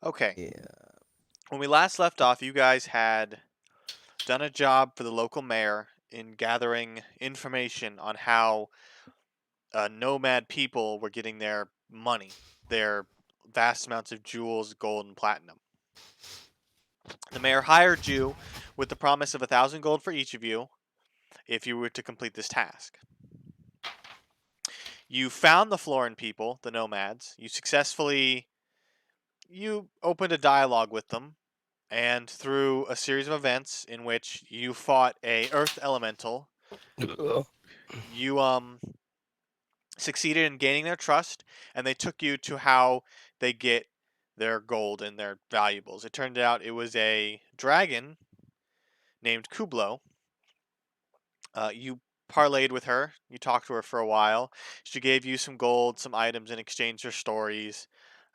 Okay. Yeah. When we last left off, you guys had done a job for the local mayor in gathering information on how nomad people were getting their money, their vast amounts of jewels, gold, and platinum. The mayor hired you with the promise of 1,000 gold for each of you if you were to complete this task. You found the Florin people, the nomads. You opened a dialogue with them, and through a series of events in which you fought a earth elemental, Ugh. you succeeded in gaining their trust, and they took you to how they get their gold and their valuables. It turned out it was a dragon named Kublo. You parlayed with her. You talked to her for a while. She gave you some gold, some items in exchange for stories.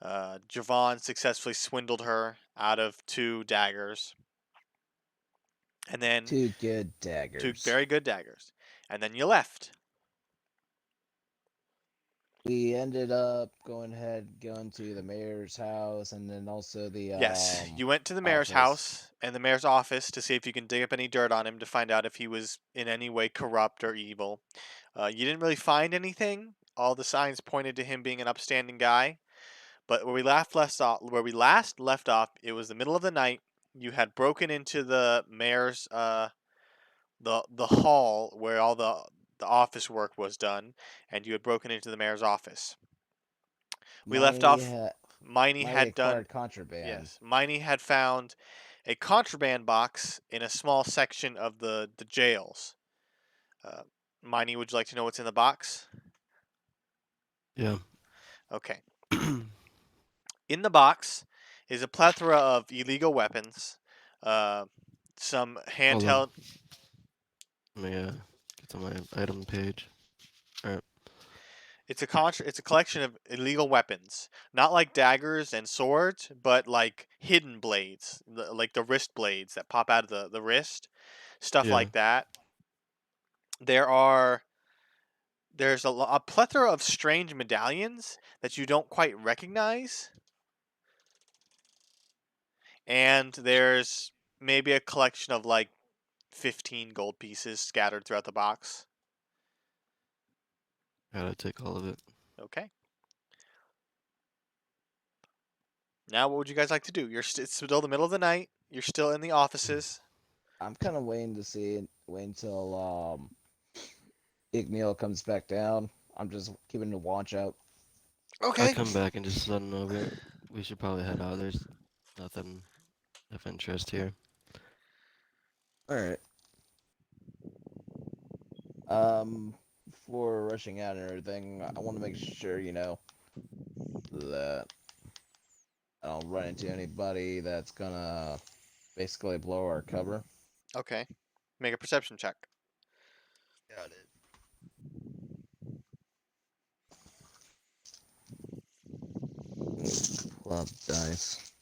Javon successfully swindled her out of 2 daggers, and then Two good two daggers. very good daggers. And then you left. We ended up going to the mayor's house and then also the Yes, you went to the mayor's office. house and the mayor's office to see if you can dig up any dirt on him to find out if he was in any way corrupt or evil. You didn't really find anything. All the signs pointed to him being an upstanding guy. But where we last left off, it was the middle of the night. You had broken into the mayor's the hall where all the office work was done, and you had broken into the mayor's office. We left Miney off. had Miney Miney had done. acquired contraband. Yes, Miney had found a contraband box in a small section of the jails. Uh, Miney, would you like to know what's in the box? Yeah. Okay. In the box is a plethora of illegal weapons, uh, some Hold on. handheld. Let me get to my item page. Alright. It's a collection of illegal weapons, not like daggers and swords, but like hidden blades, like the wrist blades that pop out of the wrist, stuff Yeah. like that. There are there's a plethora of strange medallions that you don't quite recognize, and there's maybe a collection of like 15 gold pieces scattered throughout the box. Gotta take all of it. Okay. Now, what would you guys like to do? It's still the middle of the night. You're still in the offices. I'm kind of waiting until Igneal comes back down. I'm just keeping the watch out. I Okay. come back and just let him know we should probably head out. There's nothing of interest here. All right. Before rushing out and everything, I want to make sure that I don't run into anybody that's gonna basically blow our cover. Okay. Make a perception check. Got it. Pull out the dice.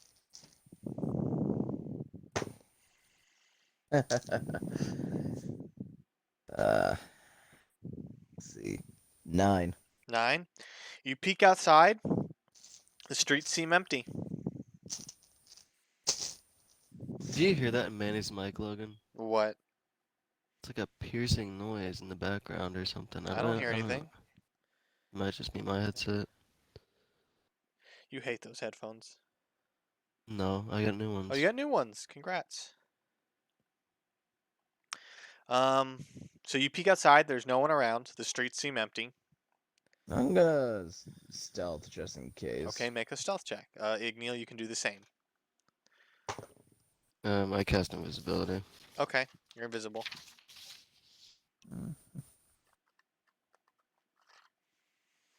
Let's see. 9. 9. You peek outside. The streets seem empty. Did you hear that in Manny's mic, Logan? What? It's like a piercing noise in the background or something. I don't hear I don't know. anything. It might just be my headset. You hate those headphones. No, I got new Oh, you ones. got new ones. Congrats. Um, so you peek outside. There's no one around. The streets seem empty. I'm gonna stealth just in Okay, case. make a stealth check. Igneal, you can do the same. I cast invisibility. Okay, you're invisible. Mm.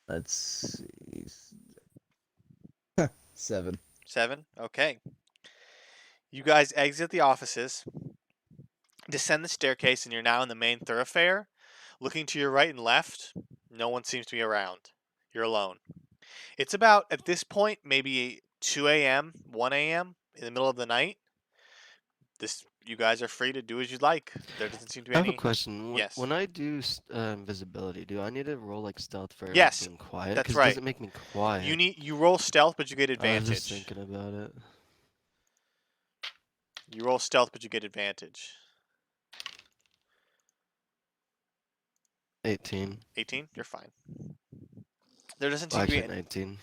Let's see. 7. 7. Okay. You guys exit the offices, descend the staircase, and you're now in the main thoroughfare. Looking to your right and left, no one seems to be around. You're alone. It's about, at this point, maybe 2 a.m., 1 a.m., in the middle of the night. you guys are free to do as you like. There doesn't seem to be I have a any. question. Yes. When I do invisibility, do I need to roll like stealth for Yes, being quiet? that's Because it right. doesn't make me quiet. You roll stealth, but you get I was just advantage. thinking about it. You roll stealth, but you get advantage. 18. 18. You're fine. There doesn't Well, seem to be actually, 19.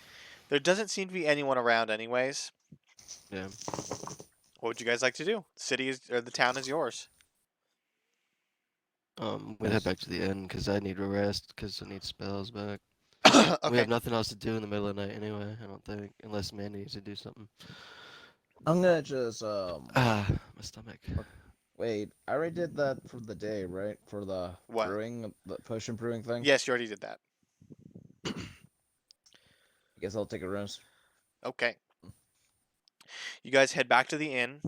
there doesn't seem to be anyone around, anyways. Yeah. What would you guys like to do? The city is or the town is yours. We head back to the inn because I need a rest because I need spells back. We Okay. have nothing else to do in the middle of the night anyway. I don't think, unless Mandy needs to do something. I'm gonna just My stomach. wait. I already did that for the day, right? For the What? brewing, the potion brewing thing. Yes, you already did that. I guess I'll take a rest. Okay. You guys head back to the inn.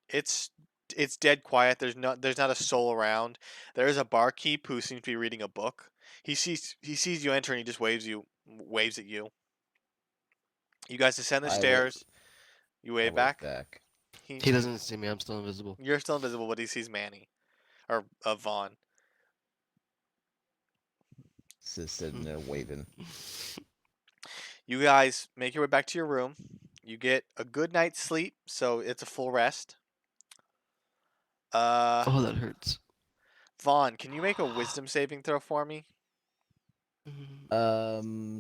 It's it's dead quiet. There's not a soul around. There is a barkeep who seems to be reading a book. He sees you enter and he just waves at you. You guys descend the I wait. stairs. You I wave wait back. back. He doesn't see me. I'm still invisible. You're still invisible, but he sees Manny or Vaughn. Just sitting there waving. You guys make your way back to your room. You get a good night's sleep, so it's a full rest. Oh, that hurts. Vaughn, can you make a wisdom saving throw for me?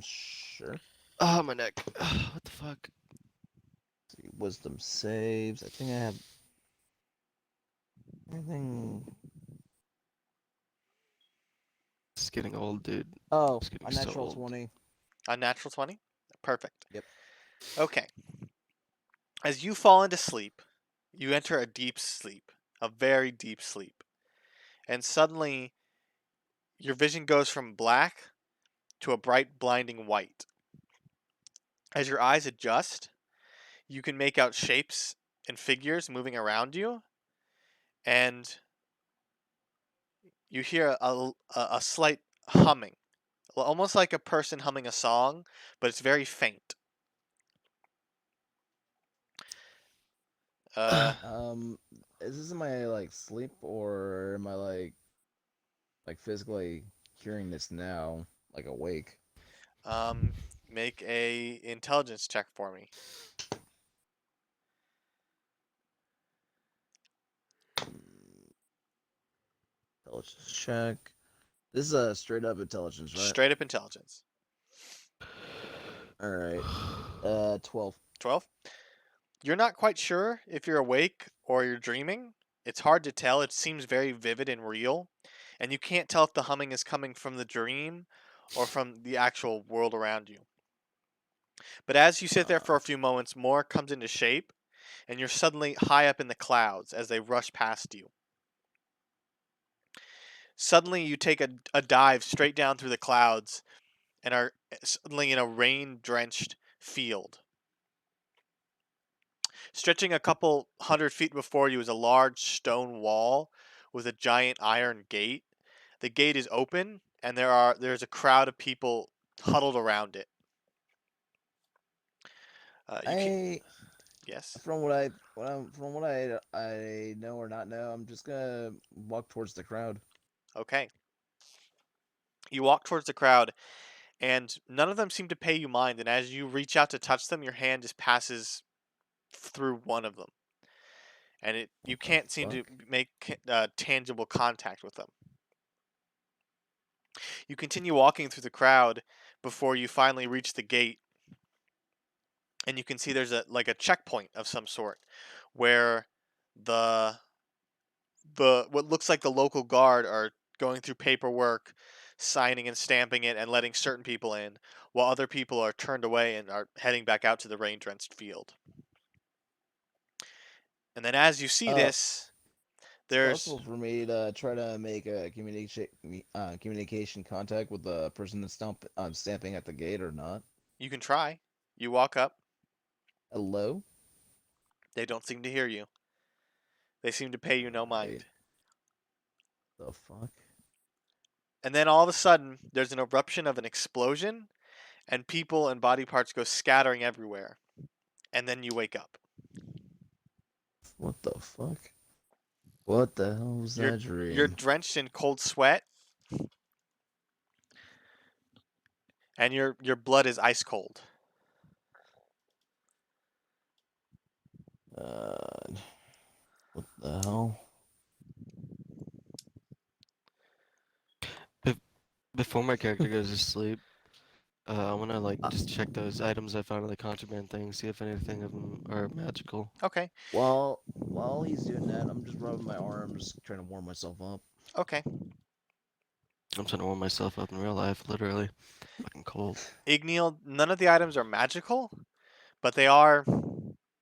Sure. Oh, my neck. What the fuck? Let's see, wisdom saves. I think I have everything. It's getting old, dude. Oh, It's getting a so natural old. 20. A natural 20? Perfect. Yep. Okay. As you fall into sleep, you enter a deep sleep, a very deep sleep. And suddenly, your vision goes from black to a bright, blinding white. As your eyes adjust, you can make out shapes and figures moving around you, and you hear a slight humming, almost like a person humming a song, but it's very faint. Uh, Is this in my like sleep or am I like physically hearing this now, like awake? um, make a intelligence check for me. Intelligence check. This is a straight up intelligence, right? Straight up intelligence. All right. 12. 12. You're not quite sure if you're awake or you're dreaming. It's hard to tell. It seems very vivid and real, and you can't tell if the humming is coming from the dream or from the actual world around you. But as you sit there for a few moments, more comes into shape, and you're suddenly high up in the clouds as they rush past you. Suddenly, you take a dive straight down through the clouds and are suddenly in a rain drenched field. Stretching a couple 100 feet before you is a large stone wall with a giant iron gate. The gate is open, and there's a crowd of people huddled around it. You can I Yes. from what I know or not know, I'm just gonna walk towards the crowd. Okay. You walk towards the crowd, and none of them seem to pay you mind. And as you reach out to touch them, your hand just passes through one of them, and you What the can't seem to fuck? make tangible contact with them. You continue walking through the crowd before you finally reach the gate, and you can see there's a checkpoint of some sort where the what looks like the local guard are going through paperwork, signing and stamping it and letting certain people in, while other people are turned away and are heading back out to the rain-drenched field. And then as you see Uh, this, it's there's possible for me to try to make a communication contact with the person that's stamping at the gate or not. you can try. You walk up, Hello? they don't seem to hear you. They seem to pay you no Right. mind. The fuck? And then all of a sudden, there's an eruption of an explosion, and people and body parts go scattering everywhere. And then you wake up. What the fuck? What the hell was You're that dream? you're drenched in cold sweat, and your blood is ice cold. Uh, what the hell? Before my character goes to sleep, I want to like Uh, just check those items I found in the contraband thing, see if anything of them are magical. Okay, while he's doing that, I'm just rubbing my arms, trying to warm myself up. okay. I'm trying to warm myself up in real life, literally. Fucking cold. Igneal, none of the items are magical, but they are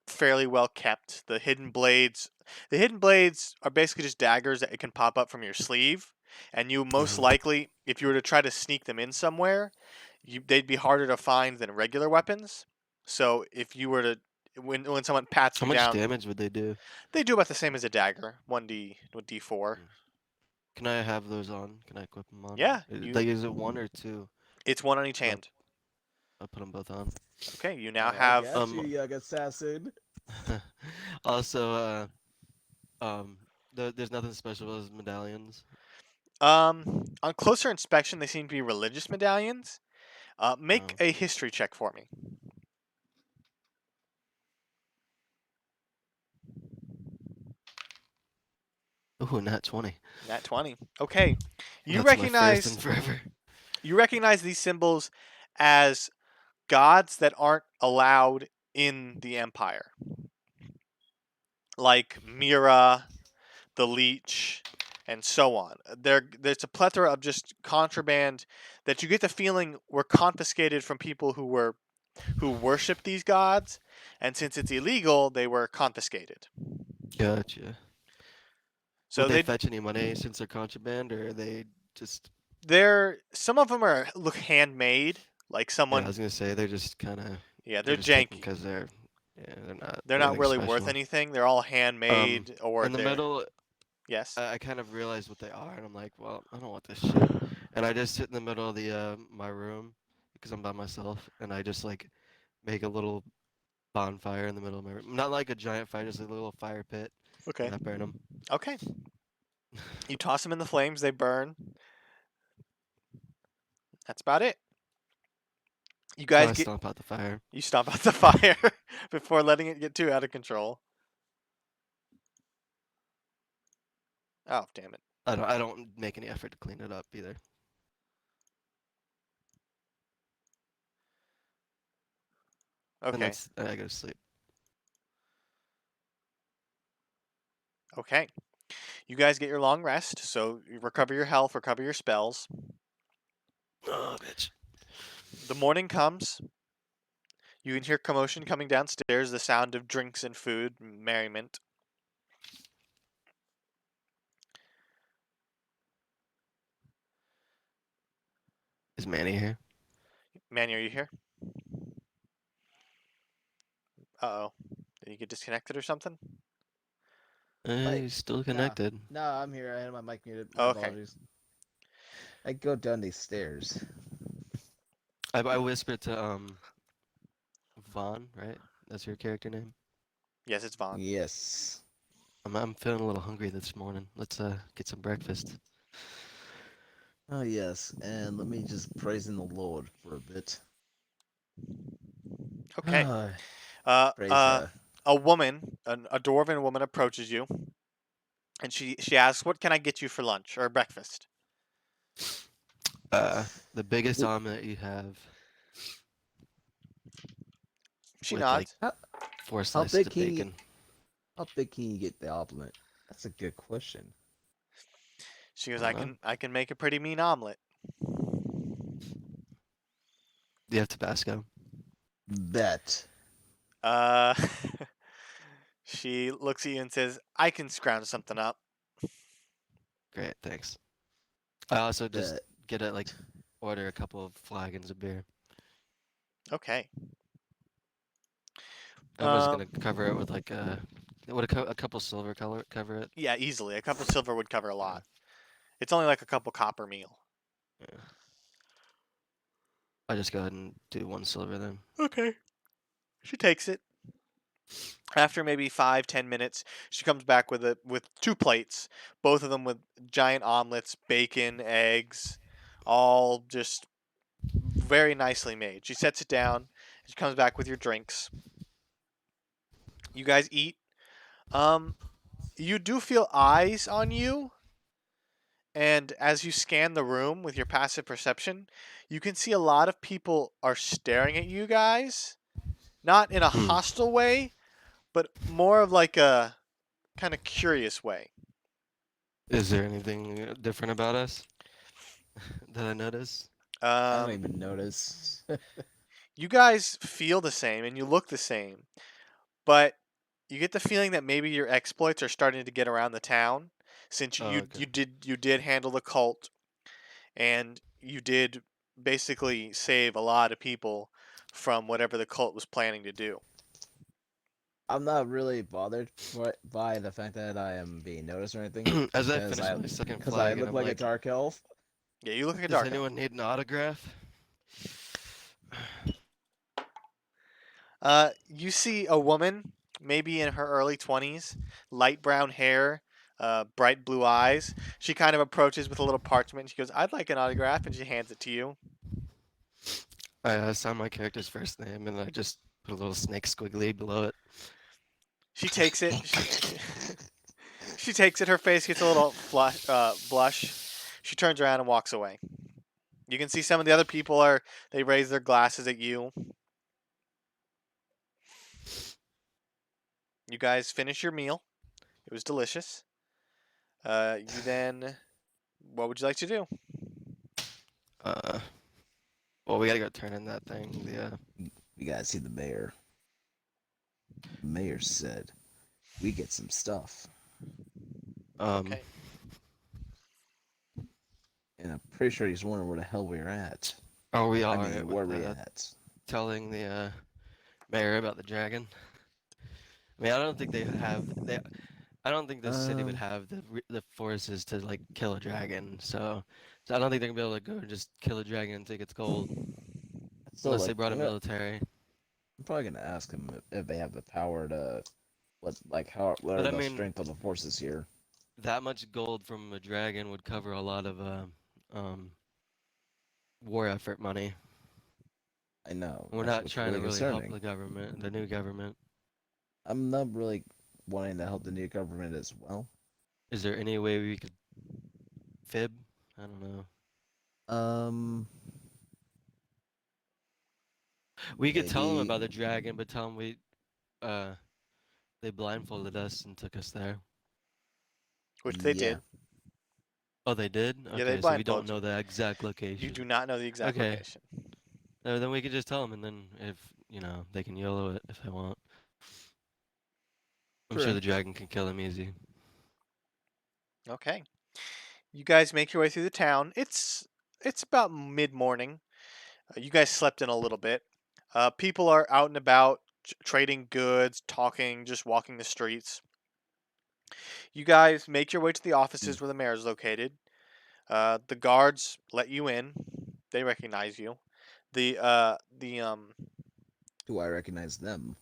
fairly well kept. The hidden blades are basically just daggers that can pop up from your sleeve, and you most Mhm. likely, if you were to try to sneak them in somewhere, they'd be harder to find than regular weapons. So if you were to, when someone pats How you much down, damage would they do? they do about the same as a dagger, 1d4. Mm. Can I have those on? Can I equip them on? Yeah, Like, is it one or two? it's one on each I'll, hand. I'll put them both on. Okay, you now I have got you, young assassin. Also, there's nothing special about those medallions. on closer inspection they seem to be religious medallions. Make Oh. a history check for me. Ooh, nat 20. Nat 20. Okay. You That's my first in recognize forever. you recognize these symbols as gods that aren't allowed in the empire. Like Mira, the Leech, and so on. There's a plethora of just contraband that you get the feeling were confiscated from people who worship these gods, and since it's illegal, they were confiscated. Gotcha. So Would they they fetch any money since they're contraband, or are they just... they're some of them are look handmade, like Yeah, I someone was gonna say they're just kind of... yeah, They're they're just taken janky. because they're... Yeah, they're not They're not anything really worth special. anything. They're all handmade or In the they're middle, yes. I kind of realized what they are, and I'm like, well, I don't want this shit. And I just sit in the middle of the my room because I'm by myself, and I just like make a little bonfire in the middle of my room. Not like a giant fire, just a little fire pit, Okay. and I burn them. Okay. You toss them in the flames, they burn. That's about it. You So guys I get stomp out the fire. you stomp out the fire before letting it get too out of control. Oh, damn it. I don't make any effort to clean it up either. And Okay. I go to sleep. Okay. You guys get your long rest, so you recover your health, recover your spells. Oh, bitch. The morning comes. You can hear commotion coming downstairs, the sound of drinks and food, merriment. Is Manny here? Manny, are you here? Uh-oh. Did you get disconnected or something? Mike, He's still nah, connected. nah, I'm here. I had my mic muted. My Oh, okay. apologies. I go down these stairs. I whispered to Vaughn, right? That's your character name. Yes, it's Vaughn. Yes. I'm feeling a little hungry this morning. Let's get some breakfast. Oh yes, and let me just praise in the Lord for a bit. Okay. Ah, praise A woman, a dwarven woman approaches you, and she asks, "What can I get you for lunch or breakfast?" The biggest Wh- omelet you have She with like nods. How, 4 how slices big of can you bacon. how big can you get the omelet? That's a good question. She goes, I don't know. I can make a pretty mean omelet." Do you have Tabasco? Bet. Uh, she looks at you and says, "I can scrounge something up." Great, thanks. I also just Bet. get a order a couple of flagons of beer. Okay. I was gonna cover it with like a couple silver color cover it. Yeah, easily. A couple silver would cover a Yeah. lot. It's only like a couple copper meal. Yeah. I just go ahead and do 1 silver then. Okay. She takes it. After maybe 5-10 minutes, she comes back with 2 plates, both of them with giant omelets, bacon, eggs, all just very nicely made. She sets it down. She comes back with your drinks. You guys eat. Um, you do feel eyes on you, and as you scan the room with your passive perception, you can see a lot of people are staring at you guys, not in a Hmm. hostile way, but more of like a kind of curious way. Is there anything different about us that I notice? I don't Um, even notice. you guys feel the same and you look the same, but you get the feeling that maybe your exploits are starting to get around the town, since Oh, you okay. you did handle the cult, and you did basically save a lot of people from whatever the cult was planning to do. I'm not really bothered by the fact that I am being noticed or anything, As I because finish my second because I flag and look I'm like a like, dark elf. Yeah, you look like a does dark elf. anyone need an autograph? You see a woman, maybe in her early 20s, light brown hair, bright blue eyes. She kind of approaches with a little parchment. She goes, "I'd like an autograph," and she hands it to you. I sign my character's first name and I just put a little snake squiggly below it. She takes it. She takes it. Her face gets a little blush. She turns around and walks away. You can see some of the other people they raise their glasses at you. You guys finish your meal. It was delicious. You then, what would you like to do? Uh, well, we gotta go turn in that thing. The You gotta see the mayor. The mayor said we get some stuff, Okay. and I'm pretty sure he's wondering where the hell we're at. are we I all mean, right where with we at? telling the mayor about the dragon? I mean, I don't think they have they. I don't think the city would Um, have the forces to like kill a dragon. So I don't think they're gonna be able to go and just kill a dragon and think it's gold so unless they like brought a military. I'm probably gonna ask him if they have the power to what But are I the mean, strength of the forces here. that much gold from a dragon would cover a lot of um, war effort money. I know We're that's not what's trying to really really help concerning. the government, the new government. I'm not really wanting to help the new government as well. Is there any way we could fib? I don't know. Um, We could tell them maybe. about the dragon, but tell them uh they blindfolded us and took us there. Which they Yeah, did. Oh, they did? Yeah, they Okay, so we don't blindfolded you. know the exact You do location. not know the exact Okay, location. then we could just tell them, and then if they can YOLO it if they want. I'm sure true. the dragon can kill him easy. Okay. You guys make your way through the town. It's about mid-morning. You guys slept in a little bit. People are out and about, trading goods, talking, just walking the streets. You guys make your way to the Hmm. offices where the mayor is located. The guards let you in. They recognize you. The Do I recognize them?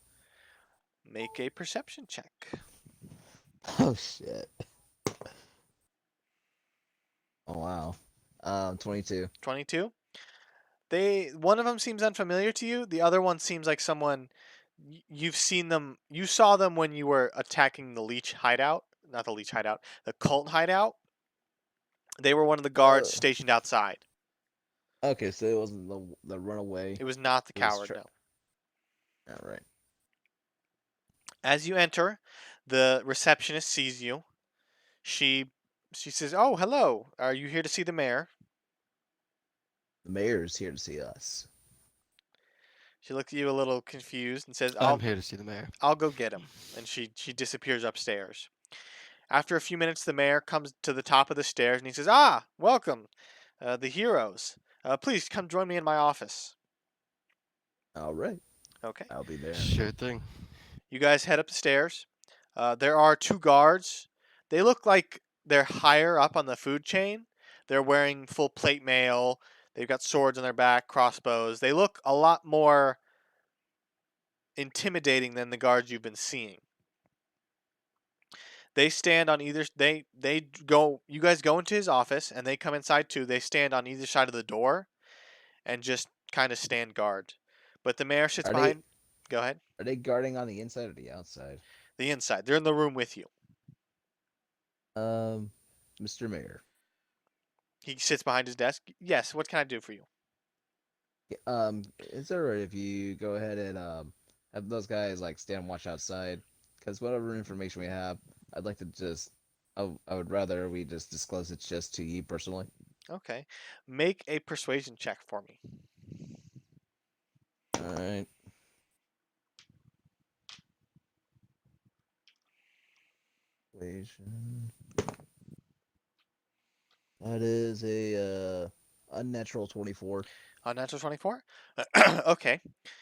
make a perception check. Oh shit! Oh wow. 22. 22. One of them seems unfamiliar to you. The other one seems like someone you've seen them. You saw them when you were attacking the leech hideout, not the leech hideout, the cult hideout. They were one of the guards Uh, stationed outside. okay, so it wasn't the runaway. It was not the It was coward, no. all right. As you enter, the receptionist sees you. She she says, "Oh, hello. Are you here to see the mayor?" The mayor's here to see us. She looks at you a little confused and says, I'm "I'll here to see the mayor. I'll go get him." And she disappears upstairs. After a few minutes, the mayor comes to the top of the stairs and he says, "Ah, welcome, the heroes. Please come join me in my office." All right, Okay. I'll be there. Sure thing. You guys head up the stairs. There are 2 guards. They look like they're higher up on the food chain. They're wearing full plate mail. They've got swords on their back, crossbows. They look a lot more intimidating than the guards you've been seeing. They stand on either they go you guys go into his office and they come inside too. They stand on either side of the door and just kind of stand guard. But the mayor sits Are they behind. Go ahead. are they guarding on the inside or the outside? The inside. They're in the room with you. Mr. Mayor. He sits behind his desk. Yes, what can I do for you? Is it alright if you go ahead and have those guys like stand watch outside? Because whatever information we have, I'd like to just I would rather we just disclose it just to you personally. Okay. Make a persuasion check for me. All right. Persuasion. That is a unnatural 24. Unnatural 24? Okay.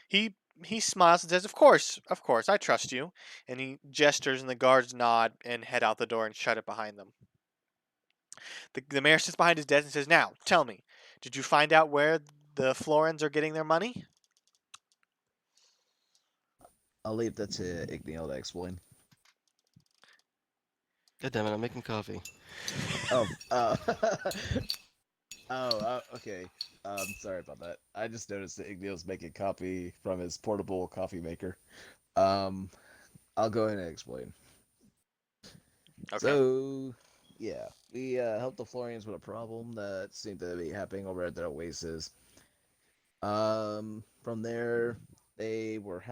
He smiles and says, of course, I trust you. And he gestures and the guards nod and head out the door and shut it behind them. The mayor sits behind his desk and says, now, tell me, did you find out where the Florins are getting their money? I'll leave that to Igneel to explain. God damn it, I'm making coffee. Oh, okay. Sorry about that. I just noticed that Igneel's making coffee from his portable coffee maker. I'll go ahead and explain. Okay. So, yeah, we helped the Florians with a problem that seemed to be happening over at the Oasis. From there, they were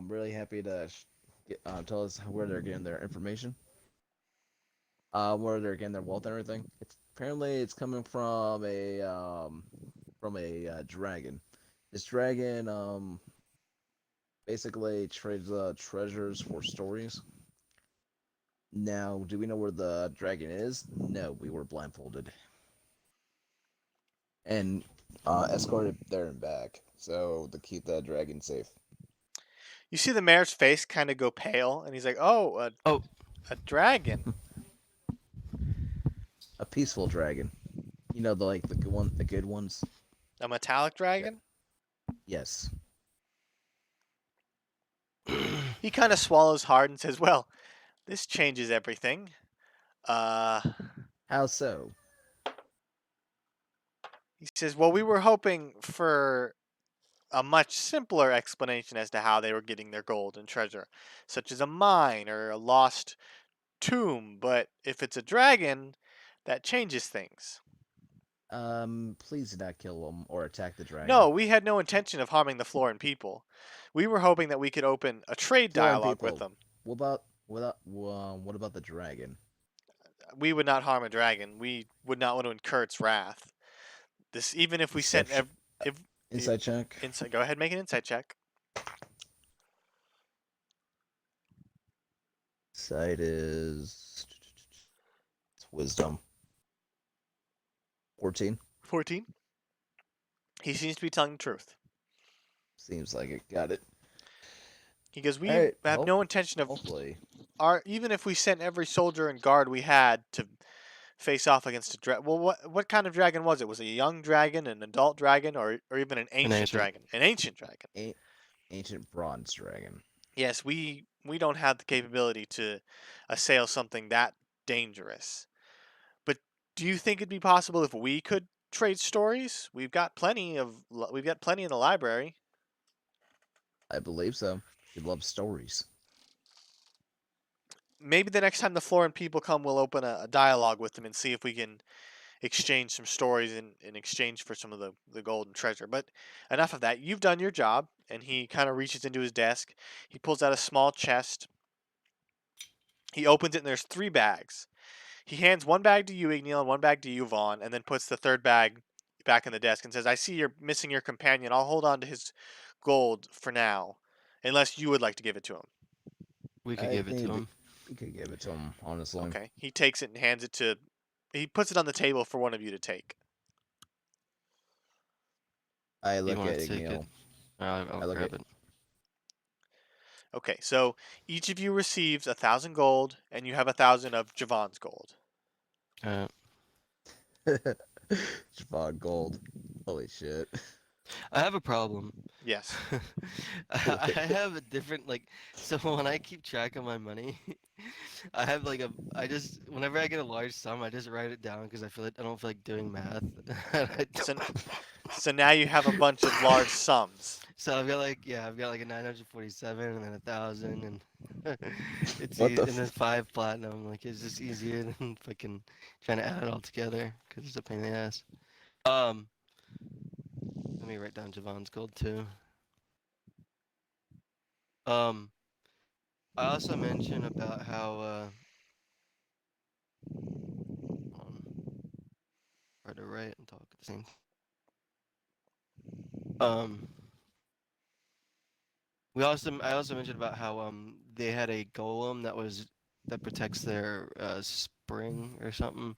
really happy to tell us where they're getting their information. Where they're getting their wealth and everything. Apparently it's coming from a dragon. This dragon basically trades treasures for stories. Now, do we know where the dragon is? No, we were blindfolded and escorted there and back, so to keep the dragon safe. You see the mayor's face kind of go pale, and he's like, oh, Oh. a dragon. A peaceful dragon. You know, the good ones. A metallic dragon? Yes. He kind of swallows hard and says, well, this changes everything. How so? He says, well, we were hoping for a much simpler explanation as to how they were getting their gold and treasure, such as a mine or a lost tomb, but if it's a dragon, that changes things. Please do not kill them or attack the dragon. No, we had no intention of harming the Floran people. We were hoping that we could open a trade Floran dialogue with people. them. What about the dragon? We would not harm a dragon. We would not want to incur its wrath. This, even if we sent Insight check. Go ahead, make an insight check. Sight is it's wisdom. 14. 14. He seems to be telling the truth. Seems like it. Got it. He goes, we Alright, have well, no intention of Hopefully. even if we sent every soldier and guard we had to face off against a dragon. Well, what kind of dragon was it? Was it a young dragon, an adult dragon, or even an ancient dragon? An ancient dragon. Ancient bronze dragon. Yes, we don't have the capability to assail something that dangerous. But do you think it'd be possible if we could trade stories? We've got plenty in the library. I believe so. He loves stories. Maybe the next time the Floran people come, we'll open a dialogue with them and see if we can exchange some stories in exchange for some of the gold and treasure. But enough of that. You've done your job. And he kind of reaches into his desk. He pulls out a small chest. He opens it and there's 3 bags. He hands one bag to you, Igneel, and one bag to you, Vaughn, and then puts the third bag back in the desk and says, I see you're missing your companion. I'll hold on to his gold for now, unless you would like to give it to him. We could give it to him. We could give it to him, honestly. Okay. He takes it and hands it to... He puts it on the table for one of you to take. I look wanna at take it? Igneel. I'll look grab at- it. Okay, so each of you receives 1,000 gold, and you have 1,000 of Javon's gold. Uh, Javon Gold. Holy shit. I have a problem. Yes. I have a different like so when I keep track of my money, I have like I just whenever I get a large sum, I just write it down because I don't feel like doing math. And I So, don't- so now you have a bunch of large sums. So I've got like a 947 and then 1,000 and What the? and then 5 platinum. Like it's just easier than fucking trying to add it all together because it's a pain in the ass. Um, Let me write down Javon's gold too. Um, I also mentioned about how hard to write and talk at the same. Um, I also mentioned about how they had a golem that protects their spring or something,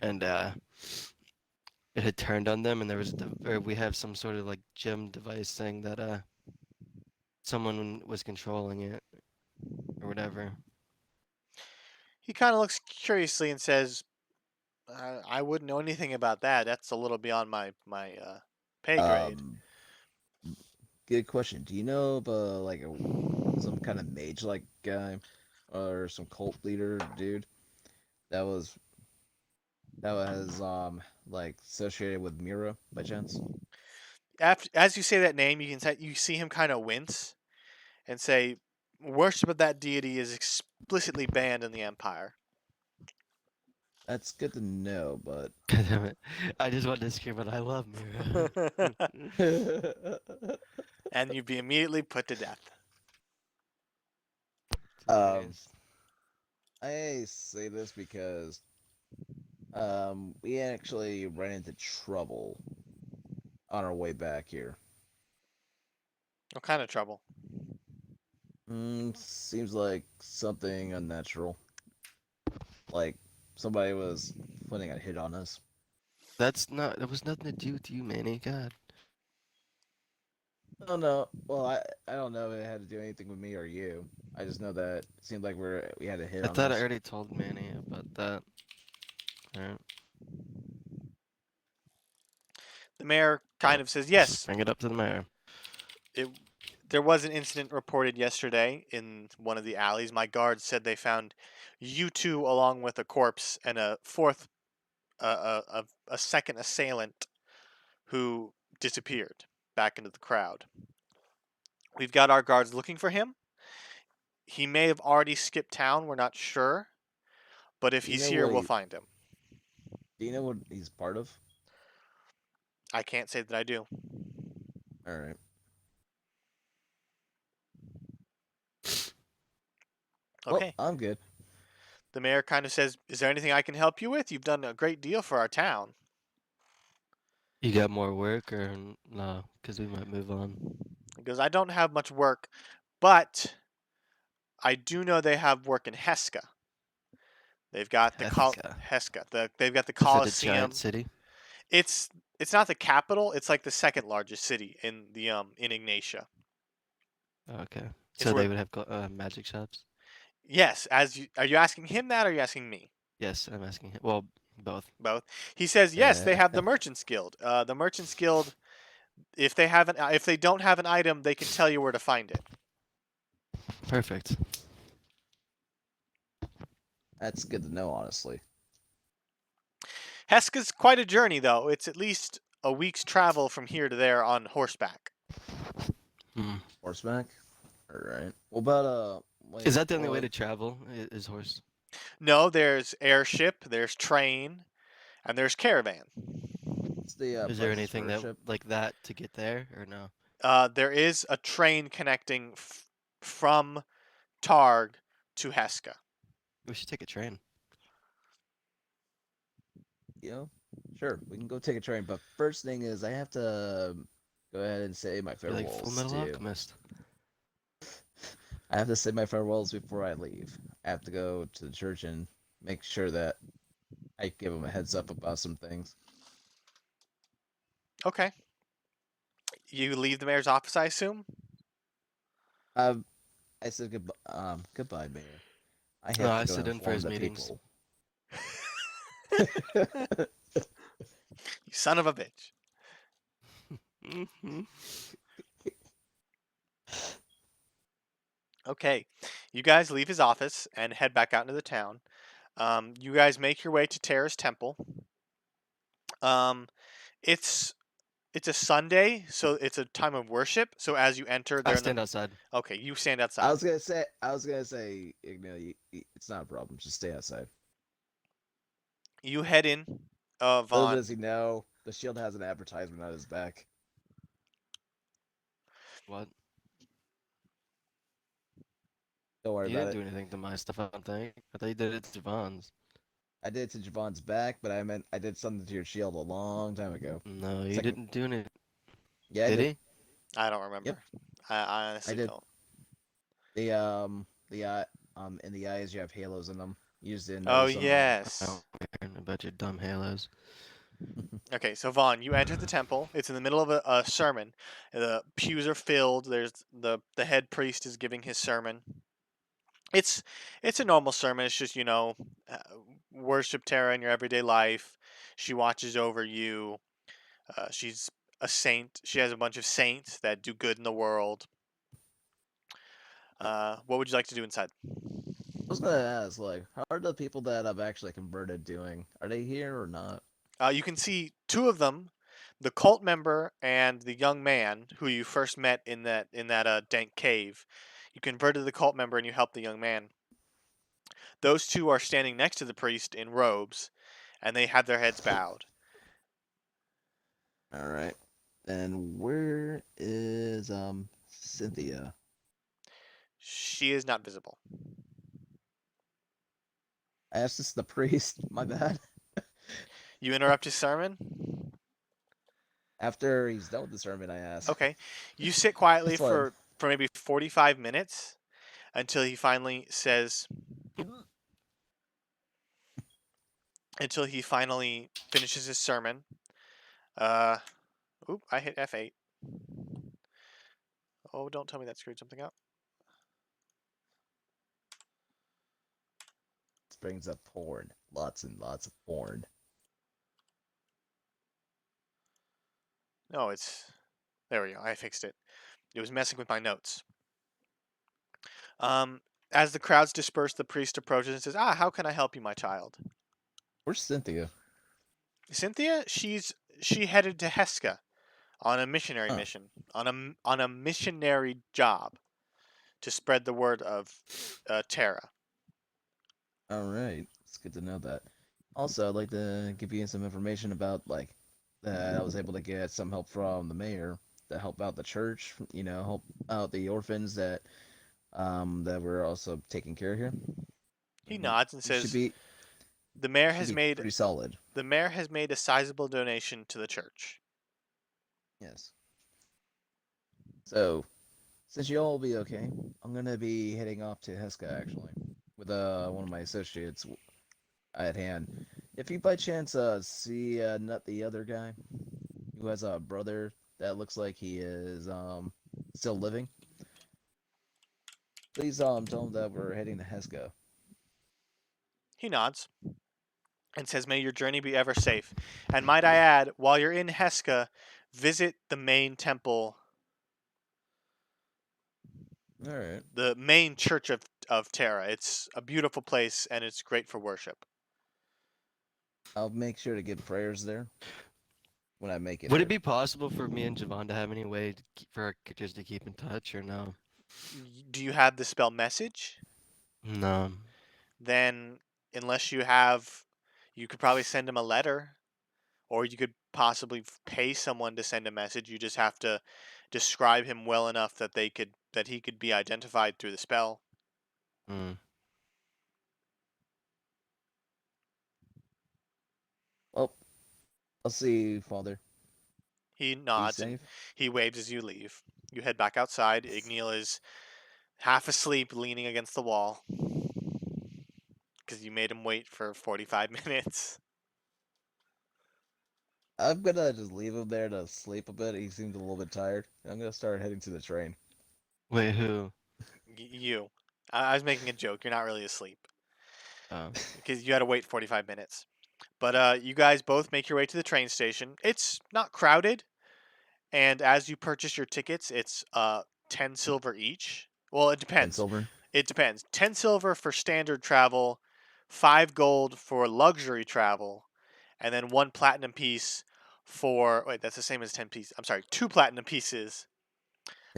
and it had turned on them, and or we have some sort of like gem device saying that someone was controlling it or whatever. He kind of looks curiously and says, I wouldn't know anything about that. That's a little beyond my pay grade." Um, good question. Do you know of like some kind of mage like guy or some cult leader dude that was that was like associated with Mira by chance? As you say that name, you see him kind of wince and say, "Worship of that deity is explicitly banned in the Empire." That's good to know, but God damn it! I just wanted to scream, but I love Mira. And you'd be immediately put to death. um, Hilarious. I say this because we actually ran into trouble on our way back here. What kind of trouble? Seems like something unnatural. Like somebody was putting a hit on us. That was nothing to do with you, Manny. God. I don't know. Well, I don't know if it had to do anything with me or you. I just know that it seemed like we had a hit I on thought I us. already told Manny about that. Alright. The mayor Well, kind of says, let's just "Yes, bring it up to the mayor. it, there was an incident reported yesterday in one of the alleys. My guards said they found you two along with a corpse and a fourth, a second assailant who disappeared back into the crowd. We've got our guards looking for him. He may have already skipped town. We're not sure, but if Do you he's know here, what we'll he? find him. Do you know what he's part of? I can't say that I do." All right. Well, Okay. I'm good. The mayor kind of says, "Is there anything I can help you with? You've done a great deal for our town." You got more work or no? Because we might move on. He goes, "I don't have much work, but I do know they have work in Heska. They've got Hethka. Heska. They've got the Is it a giant Colosseum. city? It's it's not the capital. It's like the second largest city in the in Ignatia. Okay. It's So they where would have magic shops? yes. Are you asking him that or are you asking me? Yes, I'm asking him. Well, both. Both. He says yes. They Yeah. have the Merchants Guild. The Merchants Guild. If they don't have an item, they can tell you where to find it. Perfect. That's good to know, honestly. Heska's quite a journey, though. It's at least a week's travel from here to there on horseback. Hmm. Horseback. All right. What about Is wait, that the only way what? to travel? Is horse? No, there's airship, there's train, and there's caravan. What's the Is there prices anything for a that ship? like that to get there or no? There is a train connecting from Targ to Heska. We should take a train. You know, sure, we can go take a train. But first thing is, I have to go ahead and say my You're like Full farewells Metal to. Alchemist. I have to say my farewells before I leave. I have to go to the church and make sure that I give them a heads up about some things. Okay. You leave the mayor's office, I assume? Um, I said goodbye. Goodbye, Mayor. I No, have to I go sit in for inform his the meetings. people. You son of a bitch. Mm-hmm. Okay, you guys leave his office and head back out into the town. You guys make your way to Terra's temple. Um, it's it's a Sunday, so it's a time of worship. So as you enter, I they're in stand the outside. okay. You stand I outside. was gonna say, Ignil, it's not a problem. Just stay outside. You head in, Little Vaughn. does he know, the shield has an advertisement on his back. What? Don't worry You about didn't it. do anything to my stuff, I don't think. I thought you did it to Javon's. I did it to Javon's back, but I meant I did something to your shield a long time ago. No, you Second, didn't do anything. yeah, I Did did. he? I don't Yep, remember. I I honestly did. don't. In the eyes you have halos in them. You just didn't Oh notice them. I yes. don't care about your dumb halos. Okay, so Vaughn, you enter the temple. It's in the middle of a sermon. The pews are filled. There's the head priest is giving his sermon. It's it's a normal sermon. It's just uh, worship Tara in your everyday life. She watches over you. She's a saint. She has a bunch of saints that do good in the world. What would you like to do inside? I was gonna ask, like, how are the people that I've actually converted doing? Are they here or not? You can see two of them, the cult member and the young man who you first met in that dank cave. You converted the cult member and you helped the young man. Those two are standing next to the priest in robes, and they have their heads bowed. All right. And where is Cynthia? She is not visible. I asked this the priest. My bad. You interrupt his sermon. After he's done with the sermon, I asked. Okay, you sit quietly That's fine. for maybe 45 minutes until he finally says until he finally finishes his sermon. Uh, oop, I hit F8. Oh, don't tell me that screwed something up. This brings up porn. Lots and lots of porn. No, there we go. I fixed it. It was messing with my notes. Um, as the crowds disperse, the priest approaches and says, how can I help you, my child? Where's Cynthia? Cynthia, she headed to Heska on a missionary Huh. mission, on a missionary job to spread the word of Terra. All right. It's good to know that. Also, I'd like to give you some information about like that I was able to get some help from the mayor to help out the church. Help out the orphans that we're also taking care of here. He And nods and it should says, be "The mayor should has be made pretty solid. the mayor has made a sizable donation to the church." Yes. So, since you all will be okay, I'm gonna be heading off to Heska actually, with one of my associates at hand. If you by chance see Nut the other guy who has a brother that looks like he is still living, please tell him that we're heading to Heska. He nods and says, "May your journey be ever safe. And might I add, while you're in Heska, visit the main temple, All right. the main church of Terra. It's a beautiful place and it's great for worship." I'll make sure to give prayers there when I make it Would it there. be possible for me and Javon to have any way for our characters to keep in touch or no? Do you have the spell message? No. Then, unless you have, you could probably send him a letter, or you could possibly pay someone to send a message. You just have to describe him well enough that he could be identified through the spell. Mm. Well, I'll see you, Father. He Be nods and safe. he waves as you leave. You head back outside. Igneal is half asleep, leaning against the wall, because you made him wait for 45 minutes. I'm gonna just leave him there to sleep a bit. He seemed a little bit tired. I'm gonna start heading to the train. Wait, who? You. I was making a joke. You're not really asleep Oh. because you had to wait 45 minutes. But you guys both make your way to the train station. It's not crowded. and as you purchase your tickets, it's 10 silver each. Well, it And depends. silver. It depends. 10 silver for standard travel, 5 gold for luxury travel, and then 1 platinum piece for wait, that's the same as 10 pieces. I'm sorry, 2 platinum pieces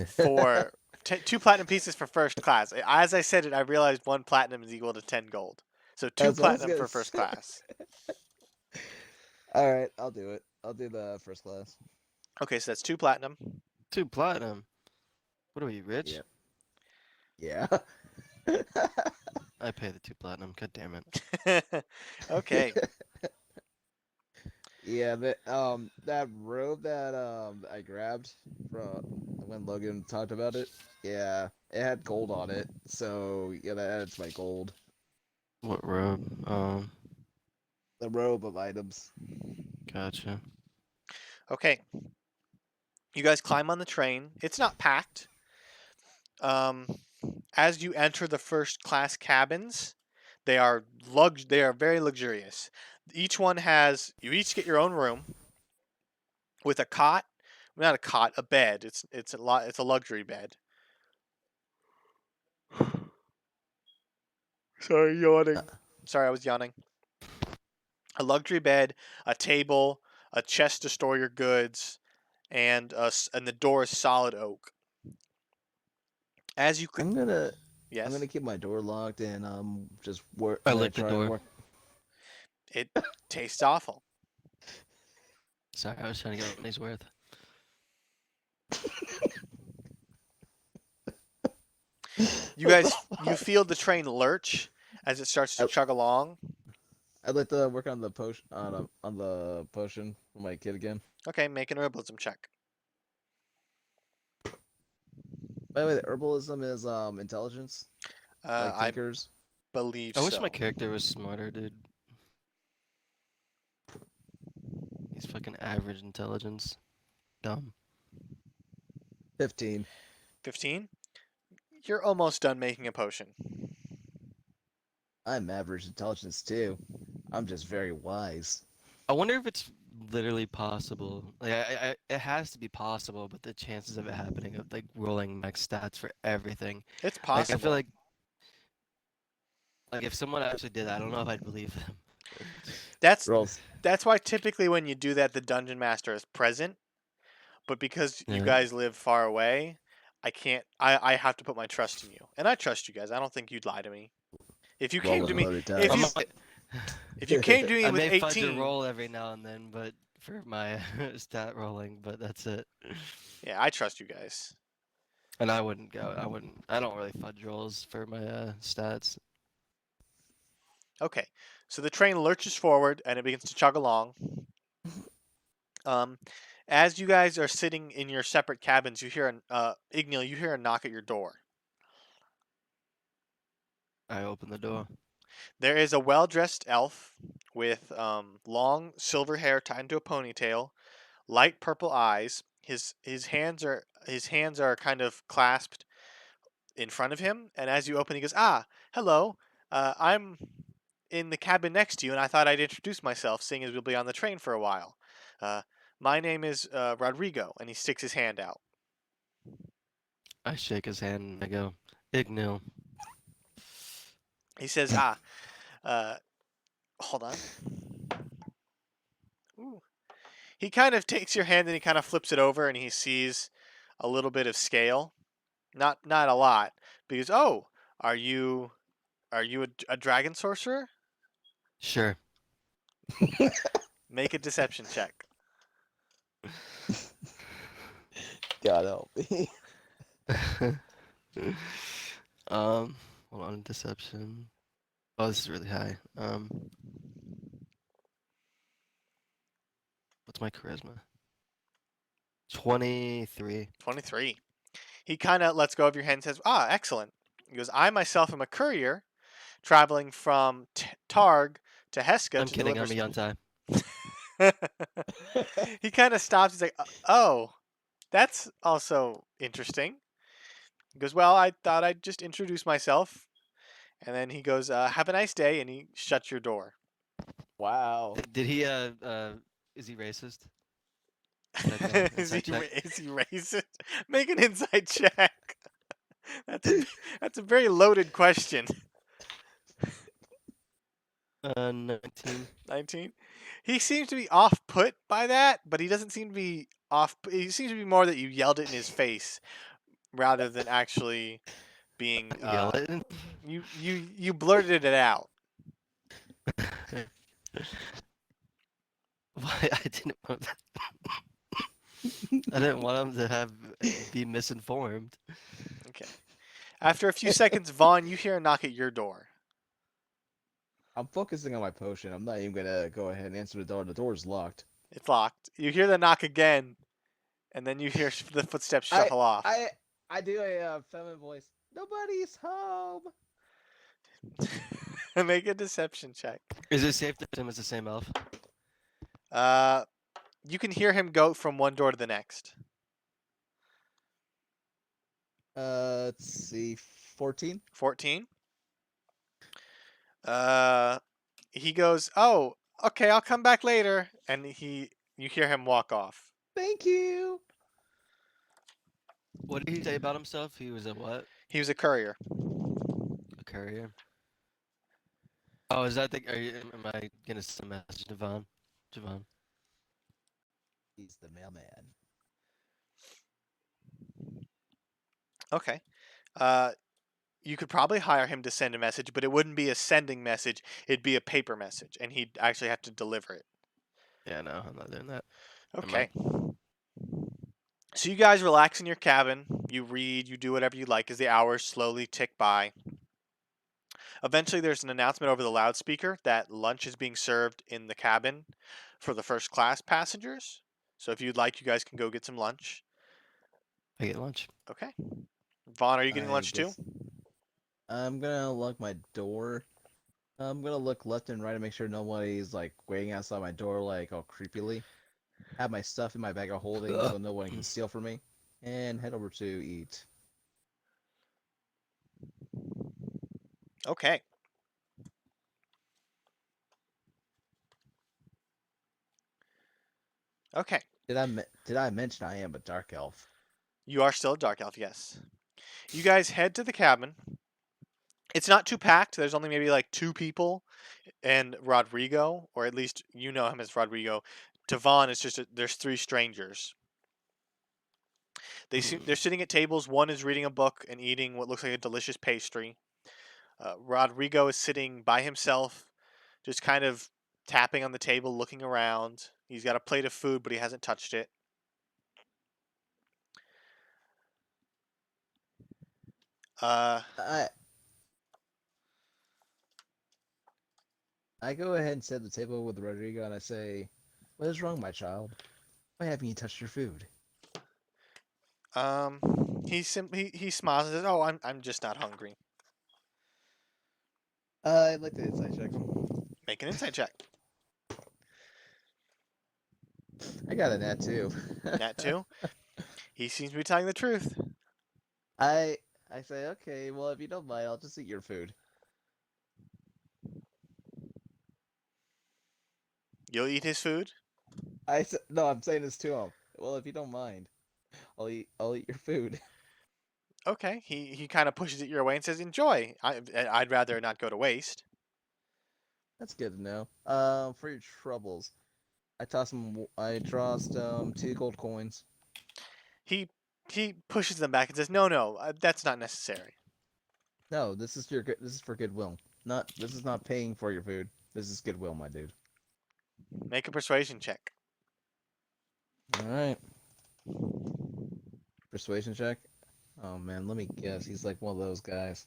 for 2 platinum pieces for first class. As I said it, I realized 1 platinum is equal to 10 gold. So 2 That's what I was platinum gonna for first say. class. All right, I'll do it. I'll do the first class. Okay, so that's 2 platinum. 2 platinum. What are we, rich? Yep. Yeah. I pay the 2 platinum. God damn it. Okay. Yeah, that robe that I grabbed from when Logan talked about it, yeah, it had gold on it. So yeah, that adds my gold. What robe? The robe of items. Gotcha. Okay. You guys climb on the train. It's not packed. Um, as you enter the first class cabins, they are very luxurious. Each one has you each get your own room with a cot, not a cot, a bed. It's a luxury bed. Sorry, Uh, yawning. Sorry, I was yawning. A luxury bed, a table, a chest to store your goods, and the door is solid oak. As you I'm gonna I'm yes, gonna keep my door locked and just work. I I'm gonna licked the try and door. work. it tastes awful. Sorry, I was trying to get what he's worth. You feel the train lurch as it starts to I, chug along. I'd like to work on the potion on the potion for my kid again. Okay, make an herbalism check. By the way, the herbalism is intelligence, like I Tinker's. believe I wish my so. character was smarter, dude. He's fucking average intelligence. Dumb. 15. 15. You're almost done making a potion. I'm average intelligence too. I'm just very wise. I wonder if it's literally possible. Like, it has to be possible, but the chances of it happening, of like rolling max stats for everything. It's Like, I feel possible. like if someone actually did that, I don't know if I'd believe them. That's Rolls. that's why typically when you do that, the dungeon master is present. But because you Yeah. guys live far away, I can't. I have to put my trust in you, and I trust you guys. I don't think you'd lie to me. If you came Roll to a me, loaded if I you dice. might, if you came to me I with may fudge a 18, roll every now and then, but for my stat rolling, but that's it. yeah, I trust you guys. And I wouldn't go. I don't really fudge rolls for my stats. Okay, so the train lurches forward and it begins to chug along. Um, as you guys are sitting in your separate cabins, you hear Ignil, you hear a knock at your door. I open the door. There is a well-dressed elf with long silver hair tied into a ponytail, light purple eyes. His hands are kind of clasped in front of him, and as you open, he goes, "Ah, hello. I'm in the cabin next to you, and I thought I'd introduce myself, seeing as we'll be on the train for a while. Uh, my name is Rodrigo," and he sticks his hand out. I shake his hand and I go, Ignil. He says, uh, hold on." Ooh. He kind of takes your hand and he kind of flips it over, and he sees a little bit of scale. Not a lot. Because are you a dragon sorcerer? Sure. Make a deception check. God help me. Hold on, deception. Oh, this is really high. What's my charisma? 23. 23. He kind of lets go of your hand and says, excellent. He goes, "I myself am a courier traveling from Targ to Heska I'm to kidding, deliver." I'm a Yuntai. He kind of stops. He's like, "Oh, that's also interesting." He goes, "Well, I thought I'd just introduce myself." And then he goes, "Have a nice day," and he shuts your door. Wow. Did he, is he racist? Check that. Is he Inside check. is he racist? Make an insight check. That's a that's a very loaded question. 19. 19. He seems to be off put by that, but he doesn't seem to be off. He seems to be more that you yelled it in his face rather than actually being. Yell it. You blurted it out. Why I didn't want I didn't want him to be misinformed. Okay. After a few seconds, Vaughn, you hear a knock at your door. I'm focusing on my potion. I'm not even gonna go ahead and answer the door. The door's locked. It's locked. You hear the knock again, and then you hear the footsteps shuffle off. I do a feminine voice. Nobody's home. Make a deception check. Is it safe to assume it's the same elf? You can hear him go from one door to the next. Let's see, 14. 14. He goes, "Oh, okay, I'll come back later," and you hear him walk off. Thank you. What did he say about himself? He was a what? He was a courier. A courier. Oh, is that the? Am I gonna send a message to Javon? Javon. He's the mailman. Okay. You could probably hire him to send a message, but it wouldn't be a sending message. It'd be a paper message, and he'd actually have to deliver it. Yeah, no, I'm not doing that. Okay. So you guys relax in your cabin. You read, you do whatever you like as the hours slowly tick by. Eventually, there's an announcement over the loudspeaker that lunch is being served in the cabin for the first class passengers. So if you'd like, you guys can go get some lunch. I get lunch. Okay. Vaughn, are you getting I lunch too? guess- I'm gonna lock my door. I'm gonna look left and right to make sure nobody's like waiting outside my door like all creepily. Have my stuff in my bag of holding so no one can steal from me. And head over to eat. Okay. Okay. Did I mention I am a dark elf? You are still a dark elf, yes. You guys head to the cabin. It's not too packed. There's only maybe like 2 people and Rodrigo, or at least you know him as Rodrigo. Devon is just there's 3 strangers. They're sitting at tables. One is reading a book and eating what looks like a delicious pastry. Rodrigo is sitting by himself, just kind of tapping on the table, looking around. He's got a plate of food, but he hasn't touched it. I go ahead and sit at the table with Rodrigo and I say, "What is wrong, my child? Why haven't you touched your food?" He smiles and says, "Oh, I'm just not hungry." I'd like to insight check him. Make an insight check. I got a nat 2. Nat 2. He seems to be telling the truth. I say, okay, well, if you don't mind, I'll just eat your food. You'll eat his food? No, I'm saying this to him. Well, if you don't mind, I'll eat your food. Okay. He kind of pushes it your way and says, "Enjoy. I'd rather not go to waste." That's good to know. For your troubles, I tossed 2 gold coins. He pushes them back and says, "No, that's not necessary." No, this is for goodwill. This is not paying for your food. This is goodwill, my dude. Make a persuasion check. All right. Persuasion check. Oh man, let me guess. He's like one of those guys.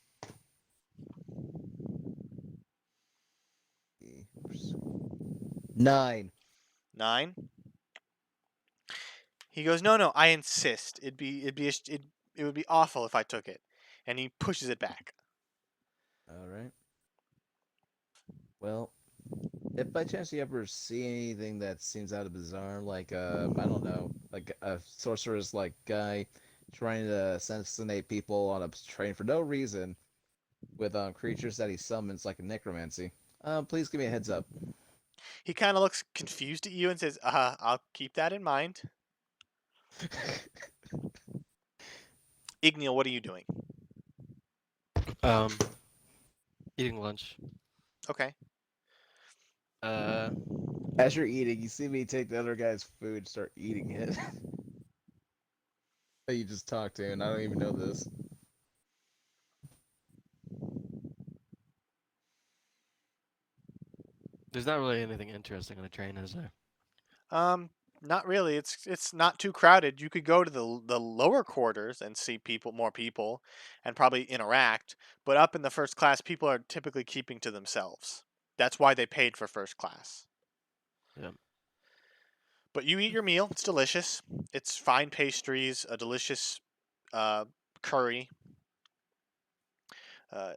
9. 9. He goes, "No, I insist. It would be awful if I took it." And he pushes it back. All right. Well, if by chance you ever see anything that seems out of bizarre, like I don't know, like a sorceress like guy trying to assassinate people on a train for no reason, with creatures that he summons like a necromancy, please give me a heads up. He kind of looks confused at you and says, "I'll keep that in mind." Igneal, what are you doing? Um, eating lunch. Okay. Uh, As you're eating, you see me take the other guy's food, start eating it. That you just talked to, and I don't even know this. there's not really anything interesting on the train, is there? Um, not really. It's not too crowded. You could go to the lower quarters and see more people, and probably interact. But up in the first class, people are typically keeping to themselves. That's why they paid for first class. Yeah. But you eat your meal. It's delicious. It's fine pastries, a delicious uh, curry. Uh,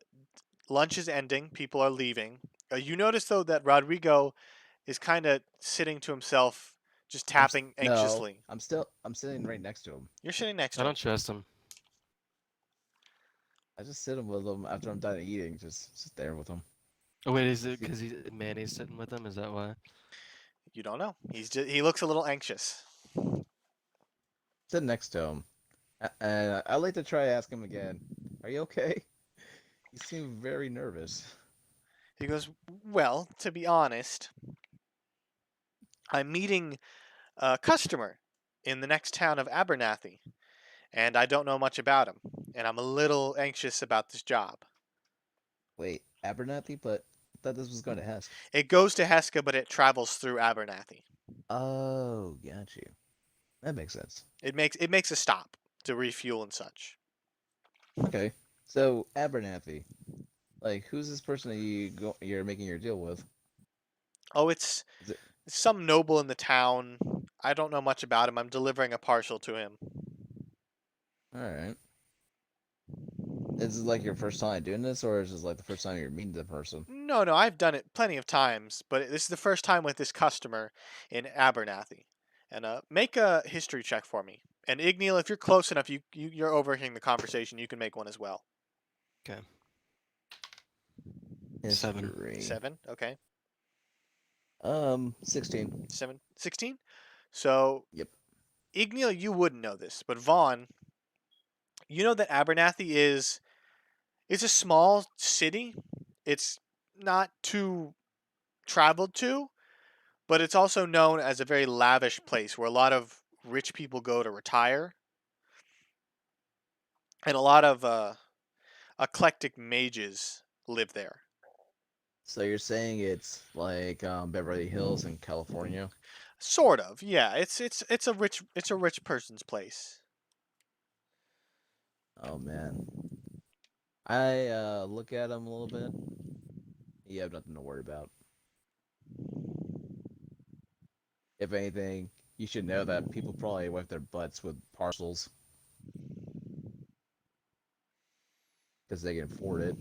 Lunch is ending. People are leaving. You notice though that Rodrigo is kind of sitting to himself, just tapping No, anxiously. I'm sitting right next to him. You're sitting next I to him. don't trust him. I just sit him with him after I'm done eating. Just sit there with him. Oh wait, is it because Manny's sitting with him? Is that why? You don't know. He looks a little anxious. Sit next to him. And I'd like to try ask him again. Are you okay? You seem very nervous. He goes, "Well, to be honest, I'm meeting a customer in the next town of Abernathy, and I don't know much about him, and I'm a little anxious about this job." Wait, Abernathy? But I thought this was going to Hesk. It goes to Heska, but it travels through Abernathy. Oh, got you. That makes sense. It makes a stop to refuel and such. Okay. So Abernathy, like, who's this person that you're making your deal with? Oh, it's Is it some noble in the town. I don't know much about him. I'm delivering a parcel to him. all right? Is this like your first time doing this, or is this like the first time you're meeting the person? No, no, I've done it plenty of times, but this is the first time with this customer in Abernathy. And make a history check for me. And Igneal, if you're close enough, you're overhearing the conversation. You can make one as well. Okay. 7. History. 7, okay. 16. 7, 16. So Yep. Igneal, you wouldn't know this, but Vaughn, you know that Abernathy is a small city. It's not too traveled to, but it's also known as a very lavish place where a lot of rich people go to retire, and a lot of eclectic mages live there. So you're saying it's like Beverly Hills in California? Sort of, yeah. It's a rich person's place. Oh man. I look at him a little bit. You have nothing to worry about. If anything, you should know that people probably wipe their butts with parcels because they can afford it,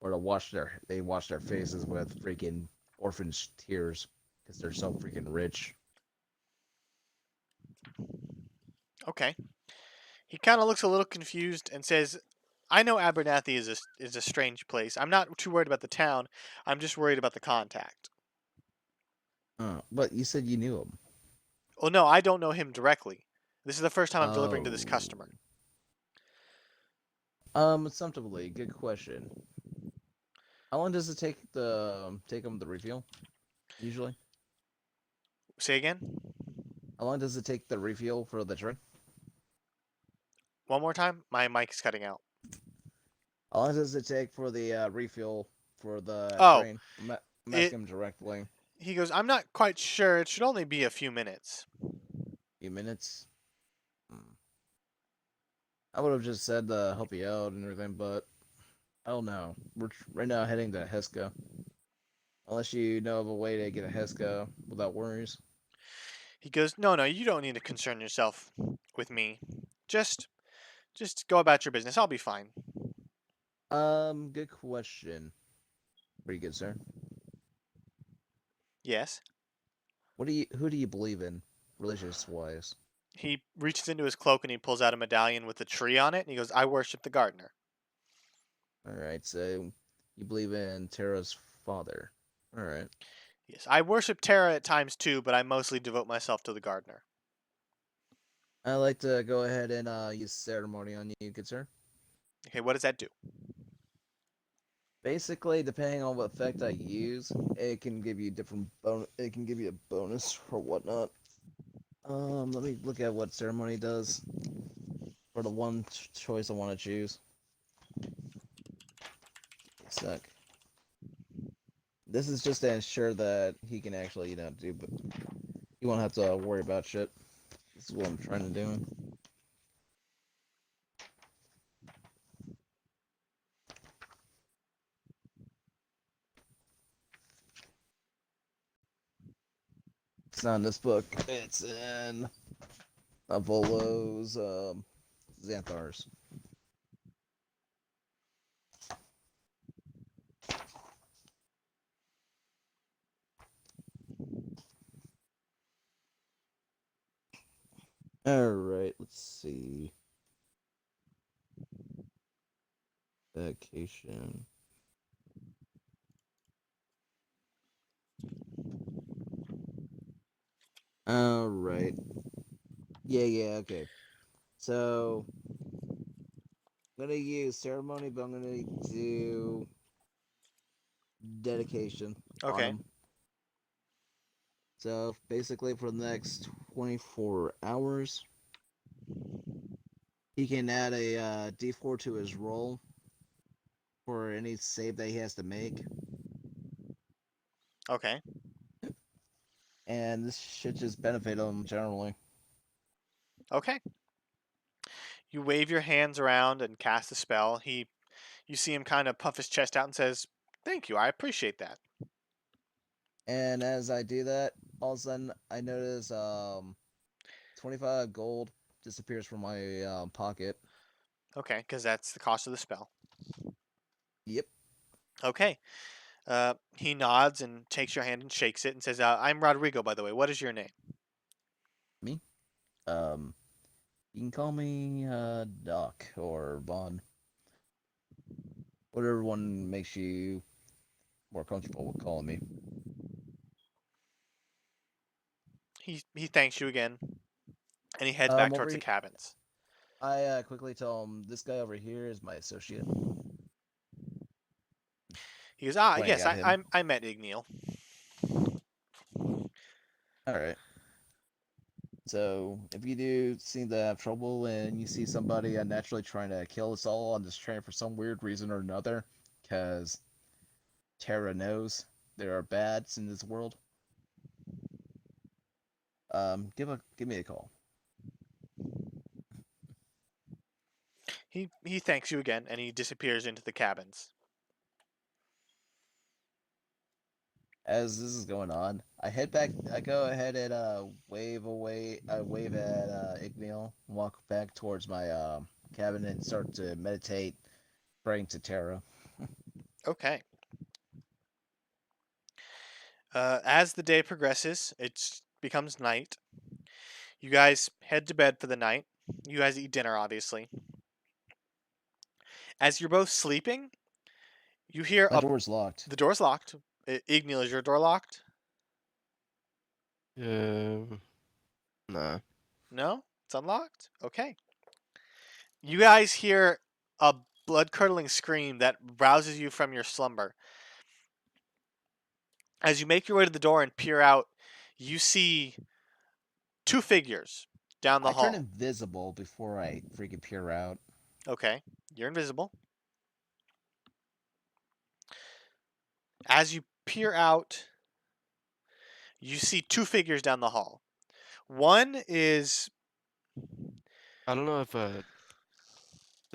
or they wash their faces with freaking orphan's tears because they're so freaking rich. Okay. He kind of looks a little confused and says, "I know Abernathy is a strange place. I'm not too worried about the town. I'm just worried about the contact." But you said you knew him. Well, no, I don't know him directly. This is the first time I'm delivering to this Oh. customer. Assumptively, good question. How long does it take them the refuel? Usually, Say again? how long does it take the refuel for the train? One more time? My mic is cutting out. How long does it take for the refuel for the Oh, train? I'm it, asking him directly. he goes, "I'm not quite sure. It should only be a few minutes." Few minutes. I would have just said to help you out and everything, but I don't know. We're right now heading to Heska. Unless you know of a way to get a Heska without worries. He goes, "No, no, you don't need to concern yourself with me. Just just go about your business. I'll be fine." Good question. Pretty good, sir. Yes. Who do you believe in, religious wise? He reaches into his cloak and he pulls out a medallion with a tree on it, and he goes, "I worship the gardener." All right, so you believe in Terra's father. All right. Yes, I worship Terra at times too, but I mostly devote myself to the gardener. I'd like to go ahead and use ceremony on you, good sir. Okay, what does that do? Basically, depending on what effect I use, it can give you different bonus. It can give you a bonus or whatnot. Let me look at what ceremony does for the one choice I want to choose. A sec. This is just to ensure that he can actually, do, but you won't have to worry about shit. This is what I'm trying to do. It's not in this book. It's in Volo's Xanthar's. Alright, let's see. Vacation. Alright. Yeah, okay. So, I'm gonna use ceremony, but I'm gonna do dedication on Okay. him. So, basically, for the next 24 hours, he can add a d4 to his roll for any save that he has to make. Okay. And this should just benefit him generally. Okay. You wave your hands around and cast a spell. You see him kind of puff his chest out and says, "Thank you, I appreciate that." And as I do that, all of a sudden I notice 25 gold disappears from my pocket. Okay, because that's the cost of the spell. Yep. Okay. He nods and takes your hand and shakes it and says, "I'm Rodrigo, by the way. What is your name?" Me? You can call me Doc or Bon. Whatever one makes you more comfortable with calling me. He thanks you again, and he heads back towards the Over cabins. I quickly tell him this guy over here is my associate. He goes, Pointing yes, at him. I met Igneal." Alright. So, if you do seem to have trouble and you see somebody unnaturally trying to kill us all on this train for some weird reason or another, because Terra knows there are bads in this world, give me a call. He thanks you again, and he disappears into the cabins. As this is going on, I head back. I go ahead and wave at Igneal, walk back towards my cabin, and start to meditate, praying to Terra. Okay. As the day progresses, it becomes night. You guys head to bed for the night. You guys eat dinner, obviously. As you're both sleeping, you hear My door's locked. the door's locked. Igneal, is your door locked? Nah. No, it's unlocked. Okay. You guys hear a blood-curdling scream that rouses you from your slumber. As you make your way to the door and peer out, you see two figures down the I turn hall. invisible before I freaking peer out. Okay, you're invisible. As you peer out, you see two figures down the hall. One is I don't know if the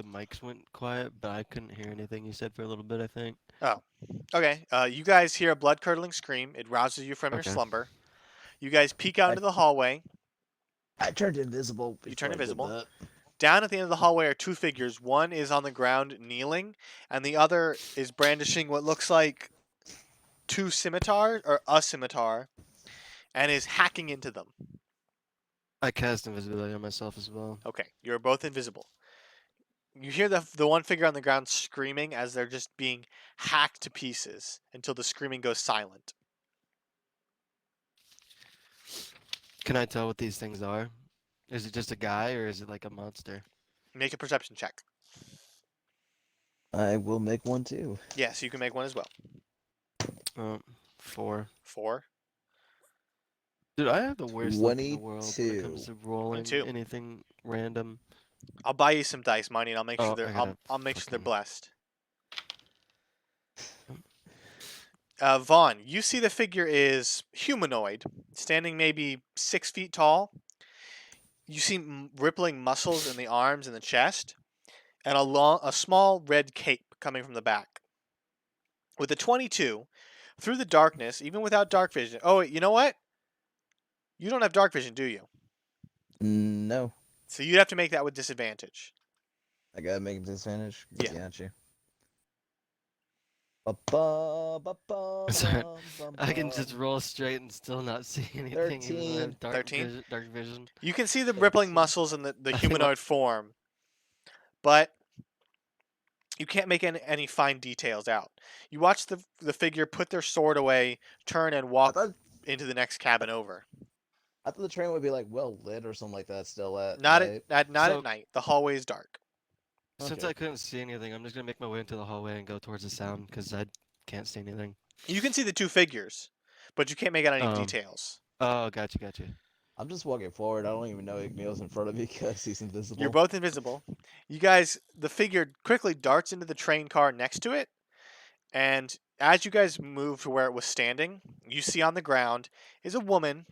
mics went quiet, but I couldn't hear anything you said for a little bit, I think. okay. You guys hear a blood-curdling scream. It rouses you from your Okay. slumber. You guys peek out I- into the hallway. I turned invisible before You turn I did invisible. that. Down at the end of the hallway are two figures. One is on the ground kneeling, and the other is brandishing what looks like two scimitars or a scimitar, and is hacking into them. I cast invisibility on myself as well. Okay, you're both invisible. You hear the one figure on the ground screaming as they're just being hacked to pieces until the screaming goes silent. Can I tell what these things are? Is it just a guy or is it like a monster? Make a perception check. I will make one too. Yes, you can make one as well. Um, 4. 4 Dude, I have the worst luck in the world when it comes 22. to rolling 22. anything random. I'll buy you some dice money, and I'll make sure Oh, they're I gotta I'll make sure they're fucking- blessed. Vaughn, you see the figure is humanoid, standing maybe 6 feet tall. You see rippling muscles in the arms and the chest, and a small red cape coming from the back. With a 22, through the darkness, even without dark vision. Oh, wait, you know what? You don't have dark vision, do you? No, So you'd have to make that with disadvantage. I gotta make a disadvantage. Yeah. Got you. Ba-ba-ba-ba-ba-bum, I can just bum. roll straight and still not see anything, even though I have 13. dark vision. You can see the rippling 13. muscles and the I think humanoid form, but you can't make any fine details out. You watch the figure put their sword away, turn, and I walk thought into the next cabin over. the train would be like well lit or something like that. Still at Not night. not So- at night. The hallway is dark. Since Okay. I couldn't see anything, I'm just gonna make my way into the hallway and go towards the sound because I can't see anything. You can see the two figures, but you can't make out any Um, details. Oh, gotcha. I'm just walking forward. I don't even know Igneo's in front of me because he's invisible. You're both invisible. You guys, the figure quickly darts into the train car next to it, and as you guys move to where it was standing, you see on the ground is a woman.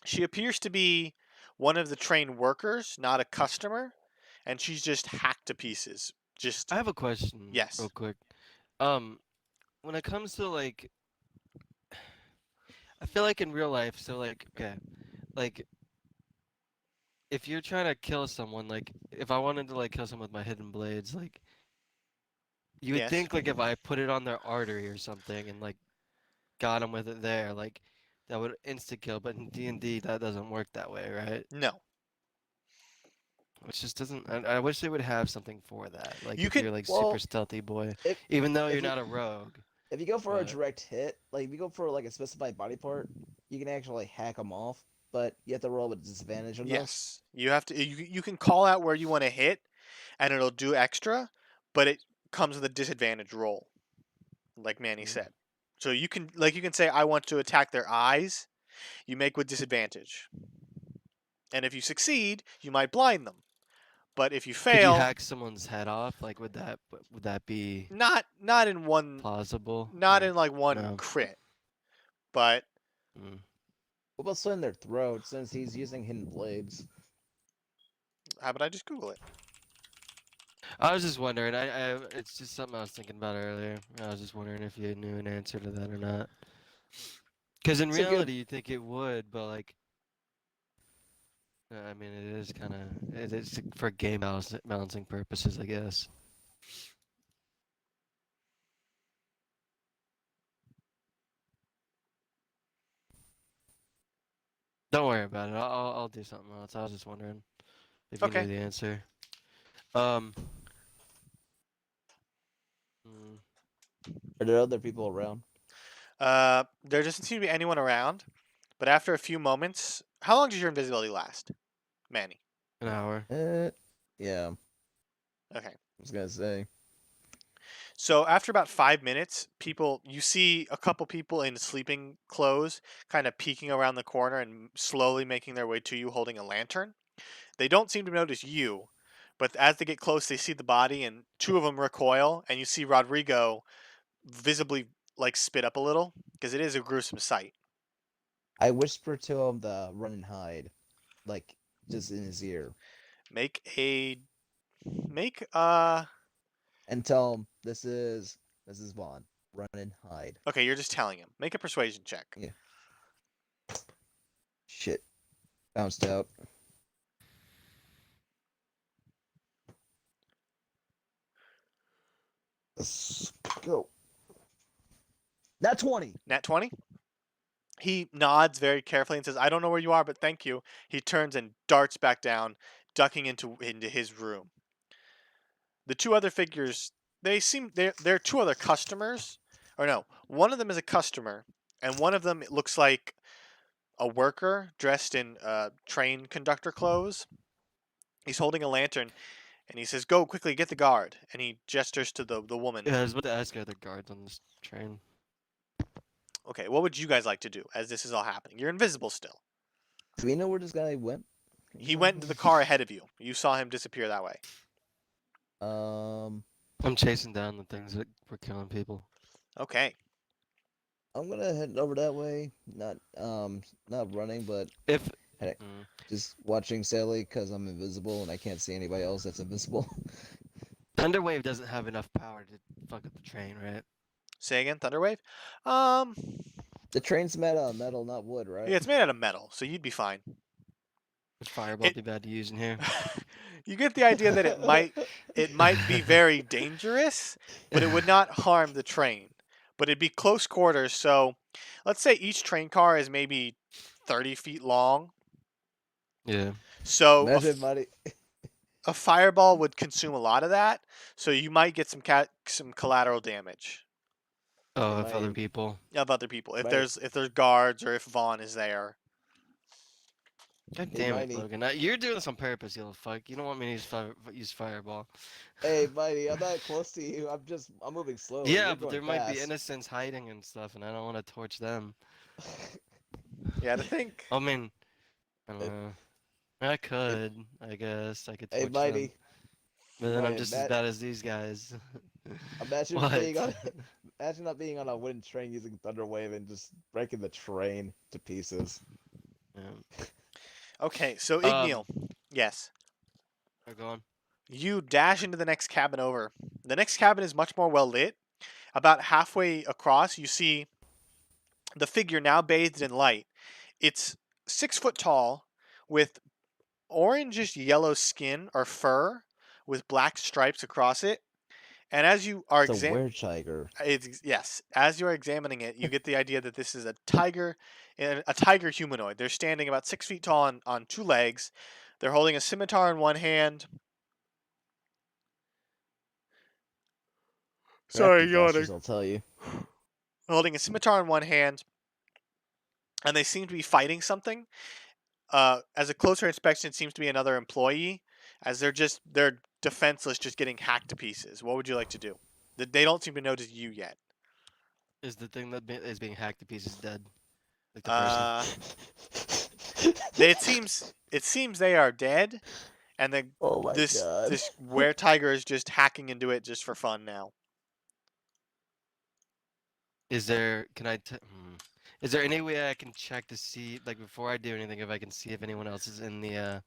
She appears to be one of the train workers, not a customer, and she's just hacked to pieces. Just I have a question. Yes. Real quick. When it comes to like, I feel like in real life, so like, okay, like, if you're trying to kill someone, like, if I wanted to like kill someone with my hidden blades, like, you would Yes. think like if I put it on their artery or something and like got them with it there, like, that would insta kill. But in D&D, that doesn't work that way, right? no. Which just doesn't. I wish they would have something for that. Like You if could- you're like well, super stealthy boy, if- even though if you're you- not a rogue. If you go for a But- direct hit, like if you go for like a specified body part, you can actually hack them off, but you have to roll with disadvantage on those. Yes. You have to. You can call out where you want to hit, and it'll do extra, but it comes with a disadvantage roll, like Manny said. So you can say I want to attack their eyes. You make with disadvantage, and if you succeed, you might blind them. But if you Could you fail, hack someone's head off? Like, would that be not in one, plausible? not Or- in like one no. crit, but Mm. What about slitting their throat since he's using hidden blades? how about I just Google it? I was just wondering. It's just something I was thinking about earlier. I was just wondering if you knew an answer to that or not. Because in It's a good- reality, you think it would, but like, I mean, it is kind of it is for game balancing purposes, I guess. Don't worry about it. I'll do something else. I was just wondering if you Okay. knew the answer. Mm, Are there other people around? There doesn't seem to be anyone around, but after a few moments, how long does your invisibility last, Manny? an hour. Yeah, Okay. I was gonna say. So after about 5 minutes, you see a couple people in sleeping clothes kind of peeking around the corner and slowly making their way to you holding a lantern. They don't seem to notice you, but as they get close, they see the body and two of them recoil, and you see Rodrigo visibly like spit up a little because it is a gruesome sight. I whisper to him to run and hide, like just in his ear, Make and tell him this is Vaughn. Run and hide. okay, you're just telling him. Make a persuasion check. Yeah. Shit, bounced out. Let's go. Nat 20. Nat 20. He nods very carefully and says, "I don't know where you are, but thank you." He turns and darts back down, ducking into his room. The two other figures, they're two other customers, or no, one of them is a customer, and one of them it looks like a worker dressed in train conductor clothes. He's holding a lantern, and he says, "Go quickly, get the guard." And he gestures to the woman. Yeah, I was about to ask, are there guards on this train? Okay, what would you guys like to do as this is all happening? You're invisible still. Do we know where this guy went? He went into the car ahead of you. You saw him disappear that way. I'm chasing down the things that were killing people. Okay. I'm gonna head over that way. Not running, but If heck, Mm. just watching Sally because I'm invisible and I can't see anybody else that's invisible. Thunderwave doesn't have enough power to fuck up the train, right? Say again, Thunderwave. The train's made out of metal, not wood, right? Yeah, it's made out of metal, so you'd be fine. Would Fireball It- be bad to use in here? You get the idea that it might be very dangerous, but it would not harm the train. But it'd be close quarters, so let's say each train car is maybe 30 feet long. Yeah. So Imagine, buddy. a fireball would consume a lot of that, so you might get some collateral damage Oh, It if other might- people. of other people. If Right. there's guards or if Vaughn is there. God Hey, damn it, Mighty. Logan. You're doing this on purpose, you little fuck. You don't want me to use Fireball. Hey, buddy, I'm not close to you. I'm moving slowly. Yeah, You're but going there might be fast. innocents hiding and stuff, and I don't want to torch them. Yeah, to think. I mean, I don't It- know. I could, I guess. I could torch Hey, them. Mighty, But then I'm Ryan, just as that- bad as these guys. imagine What? imagine not being on a wooden train using Thunderwave and just breaking the train to pieces. Yeah. Okay, so Um, Igneal. Yes. Go on. You dash into the next cabin over. The next cabin is much more well lit. About halfway across, you see the figure now bathed in light. It's 6 foot tall, with orangish yellow skin or fur, with black stripes across it. And as you are It's a weretiger. yes, as you are examining it, you get the idea that this is a tiger humanoid. They're standing about 6 feet tall on two legs. They're holding a scimitar in one hand. Sorry, Crafty bastards, yawning. I'll tell you. Holding a scimitar in one hand, and they seem to be fighting something. As a closer inspection, it seems to be another employee, as they're defenseless, just getting hacked to pieces. What would you like to do? They don't seem to notice you yet. Is the thing that is being hacked to pieces dead? Like the person? It seems they are dead, and Oh my this god. this were tiger is just hacking into it just for fun now. Is there? Is there any way I can check to see, like, before I do anything, if I can see if anyone else is in the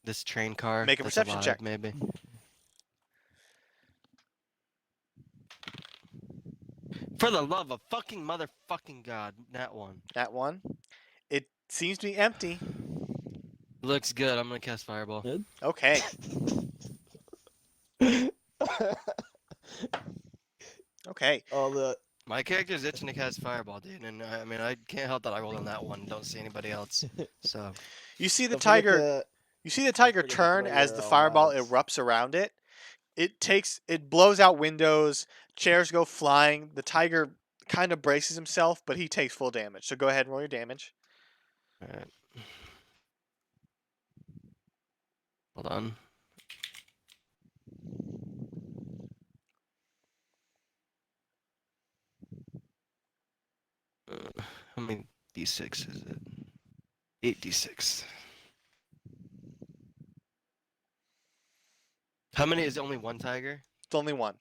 this train car? Make a that's perception alive, check. maybe. For the love of fucking motherfucking god, that one. That one, it seems to be empty. Looks good. I'm gonna cast Fireball. Okay. Okay. Oh, My character's itching to cast Fireball, dude, and I mean I can't help that I rolled on that one. Don't see anybody else. So You see the don't forget tiger. to- You see the tiger forget to turn throw as your, the fireball rounds. erupts around it. It blows out windows, chairs go flying. The tiger kind of braces himself, but he takes full damage. So go ahead and roll your damage. alright. Hold on. How many d6 is it? 8d6. How many is it? Only one tiger? It's only one.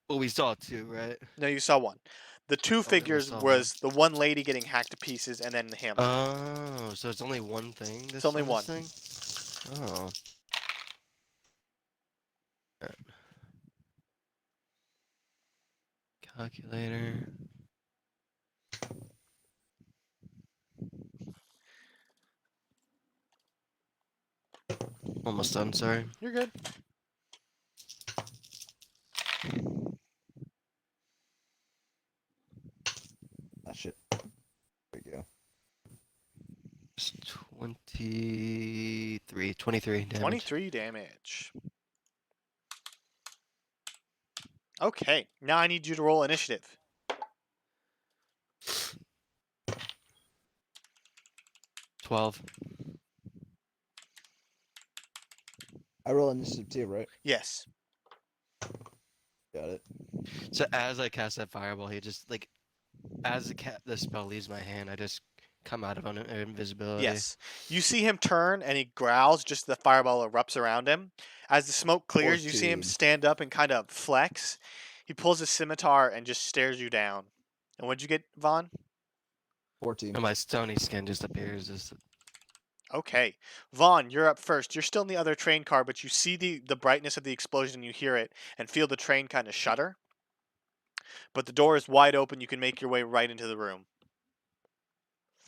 Well, we saw two, right? No, you saw one. The two we figures saw was the one lady getting hacked to pieces, and then him. Oh, so it's only one thing? This only on one. this thing? Oh. Alright. Calculator. Almost done, sorry. You're good. Ah, shit. There we go. It's 23 damage. 23 damage. Okay, now I need you to roll initiative. 12. I roll initiative too, right? Yes. Got it. So as I cast that fireball, he just like as the spell leaves my hand, I just come out of invisibility. Yes. You see him turn and he growls just as the fireball erupts around him. As the smoke clears, you see him 14. stand up and kind of flex. He pulls his scimitar and just stares you down. And what'd you get, Vaughn? 14. And my stony skin just appears. Just Okay. Vaughn, you're up first. You're still in the other train car, but you see the brightness of the explosion, you hear it, and feel the train kind of shudder. But the door is wide open. You can make your way right into the room.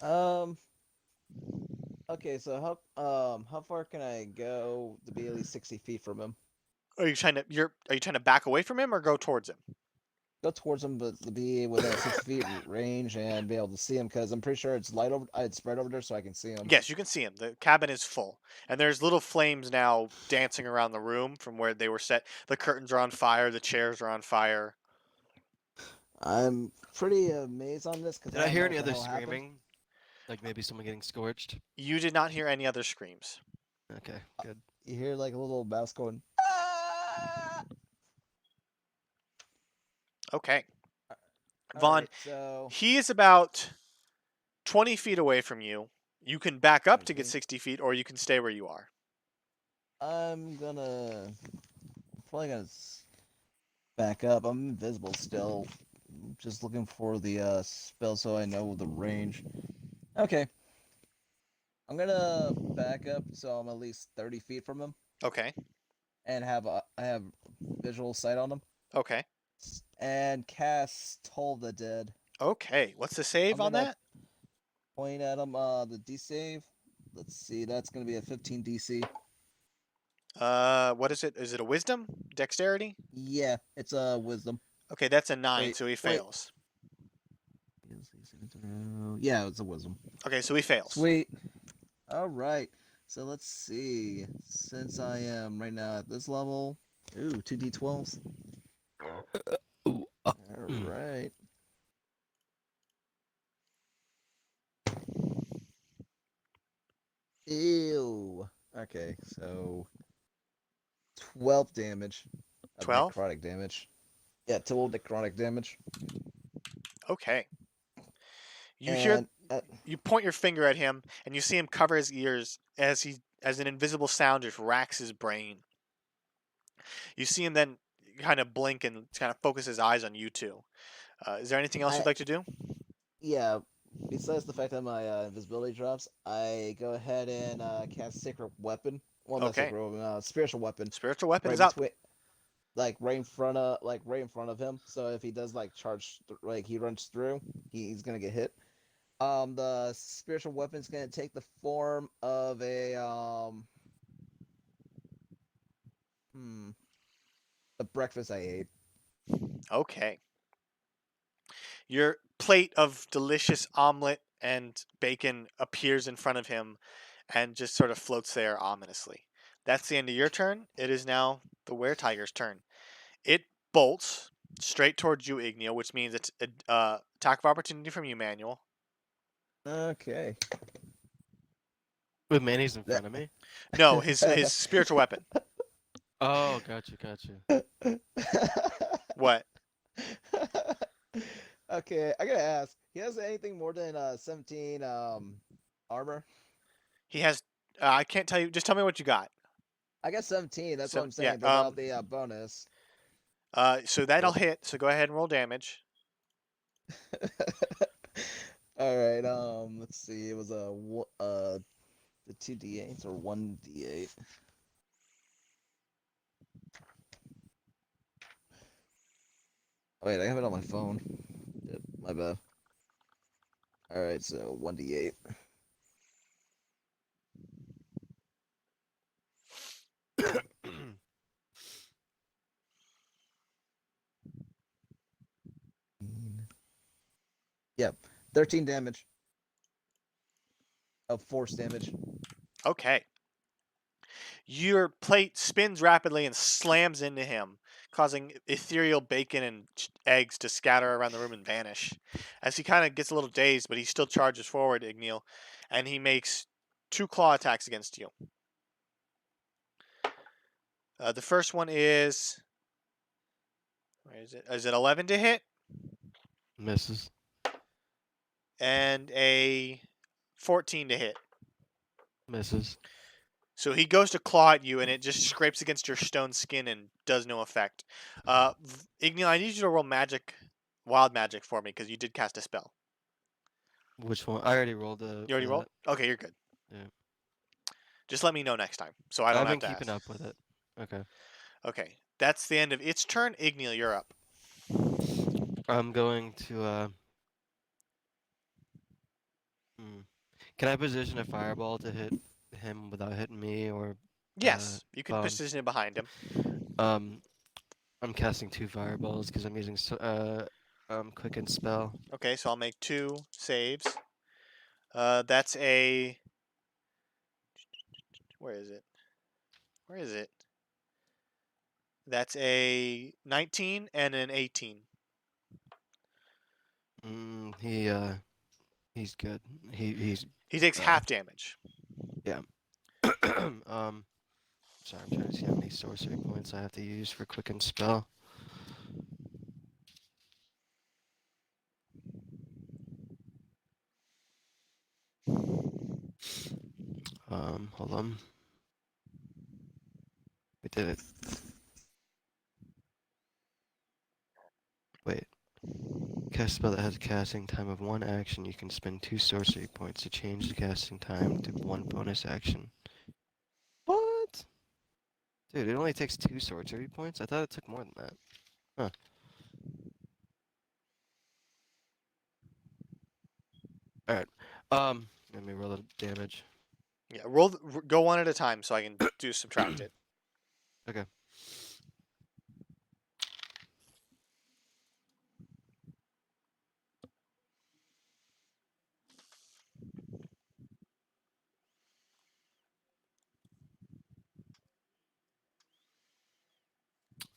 Um. Okay, so how far can I go to be at least 60 feet from him? Are you trying to back away from him or go towards him? Go towards him, but to be within 60 feet range and be able to see him, because I'm pretty sure it's light over. I'd spread over there so I can see him. Yes, you can see him. The cabin is full, and there's little flames now dancing around the room from where they were set. The curtains are on fire. The chairs are on fire. I'm pretty amazed on this because did I I don't hear know any what the other hell happened. screaming? Like maybe someone getting scorched. You did not hear any other screams. Okay, good. You hear like a little mouse going. "Ah!" Okay. All Vaughn, right, so he is about 20 feet away from you. You can back up to 20 get feet. 60 feet, or you can stay where you are. I'm probably gonna back up. I'm invisible still. Just looking for the spell so I know the range. Okay. I'm gonna back up so I'm at least 30 feet from him Okay. and I have visual sight on him Okay. and cast Toll the Dead. Okay. What's the save I'm on gonna that? point at him. The D save. Let's see. That's gonna be a 15 DC. What is it? Is it a wisdom? Dexterity? Yeah, it's a wisdom. Okay, that's a 9, Wait, so he wait. fails. Yeah, it's a wisdom. Okay, so he fails. Sweet. All right. So let's see. Since I am right now at this level, ooh, 2d12s. Ooh, All right. Ew. Okay, so 12 damage of 12? necrotic damage. Yeah, 12 necrotic damage. Okay. You hear And you point your finger at him and you see him cover his ears as an invisible sound just racks his brain. You see him then kind of blink and kind of focus his eyes on you two. Is there anything else you'd like to do? yeah, besides the fact that my invisibility drops, I go ahead and cast Sacred Weapon. Well, not Okay. Sacred Weapon, Spiritual Weapon. Spiritual weapon Right is up. between, right in front of him. So if he does like charge, like he runs through, he's gonna get hit. The spiritual weapon's gonna take the form of the breakfast I ate. Okay. Your plate of delicious omelet and bacon appears in front of him and just sort of floats there ominously. That's the end of your turn. It is now the were-tiger's turn. It bolts straight towards you, Igneo, which means it's an attack of opportunity from you, Manuel. Okay. with Manny's in front of me. No, his spiritual weapon. Oh, gotcha. What? Okay, I gotta ask. He has anything more than 17 armor? He has. I can't tell you. Just tell me what you got. I got 17. That's what I'm Yeah. saying. Without the bonus. So that'll hit. So go ahead and roll damage. All right. Let's see. It was the 2d8s or 1d8. Wait, I have it on my phone. Yep, my bad. All right, so 1d8. Yep, 13 damage of force damage. Okay. Your plate spins rapidly and slams into him, causing ethereal bacon and eggs to scatter around the room and vanish. As he kind of gets a little dazed, but he still charges forward, Igneel, and he makes 2 claw attacks against you. The first one is, where is it? Is it 11 to hit? Misses. And a 14 to hit. Misses. So he goes to claw at you, and it just scrapes against your stone skin and does no effect. Ignil, I need you to roll wild magic for me, because you did cast a spell. Which one? I already rolled a. You already rolled? Okay, you're good. Yeah. Just let me know next time, so I don't I've have been to keeping ask. up with it. Okay. Okay, that's the end of its turn. Ignil, you're up. I'm going to. Can I position a fireball to hit him without hitting me or Yes, you can Vaughn? position it behind him. I'm casting 2 fireballs because I'm using quicken spell. Okay, so I'll make 2 saves. That's a... Where is it? Where is it? That's a 19 and an 18. He's good. He's He takes half damage. sorry, I'm trying to see how many sorcery points I have to use for quicken spell. Hold on. We did it. Wait. Cast a spell that has a casting time of 1 action. You can spend 2 sorcery points to change the casting time to 1 bonus action. What? Dude, it only takes 2 sorcery points? I thought it took more than that. Huh. Alright. Let me roll the damage. Yeah, go one at a time so I can do subtract it. Okay.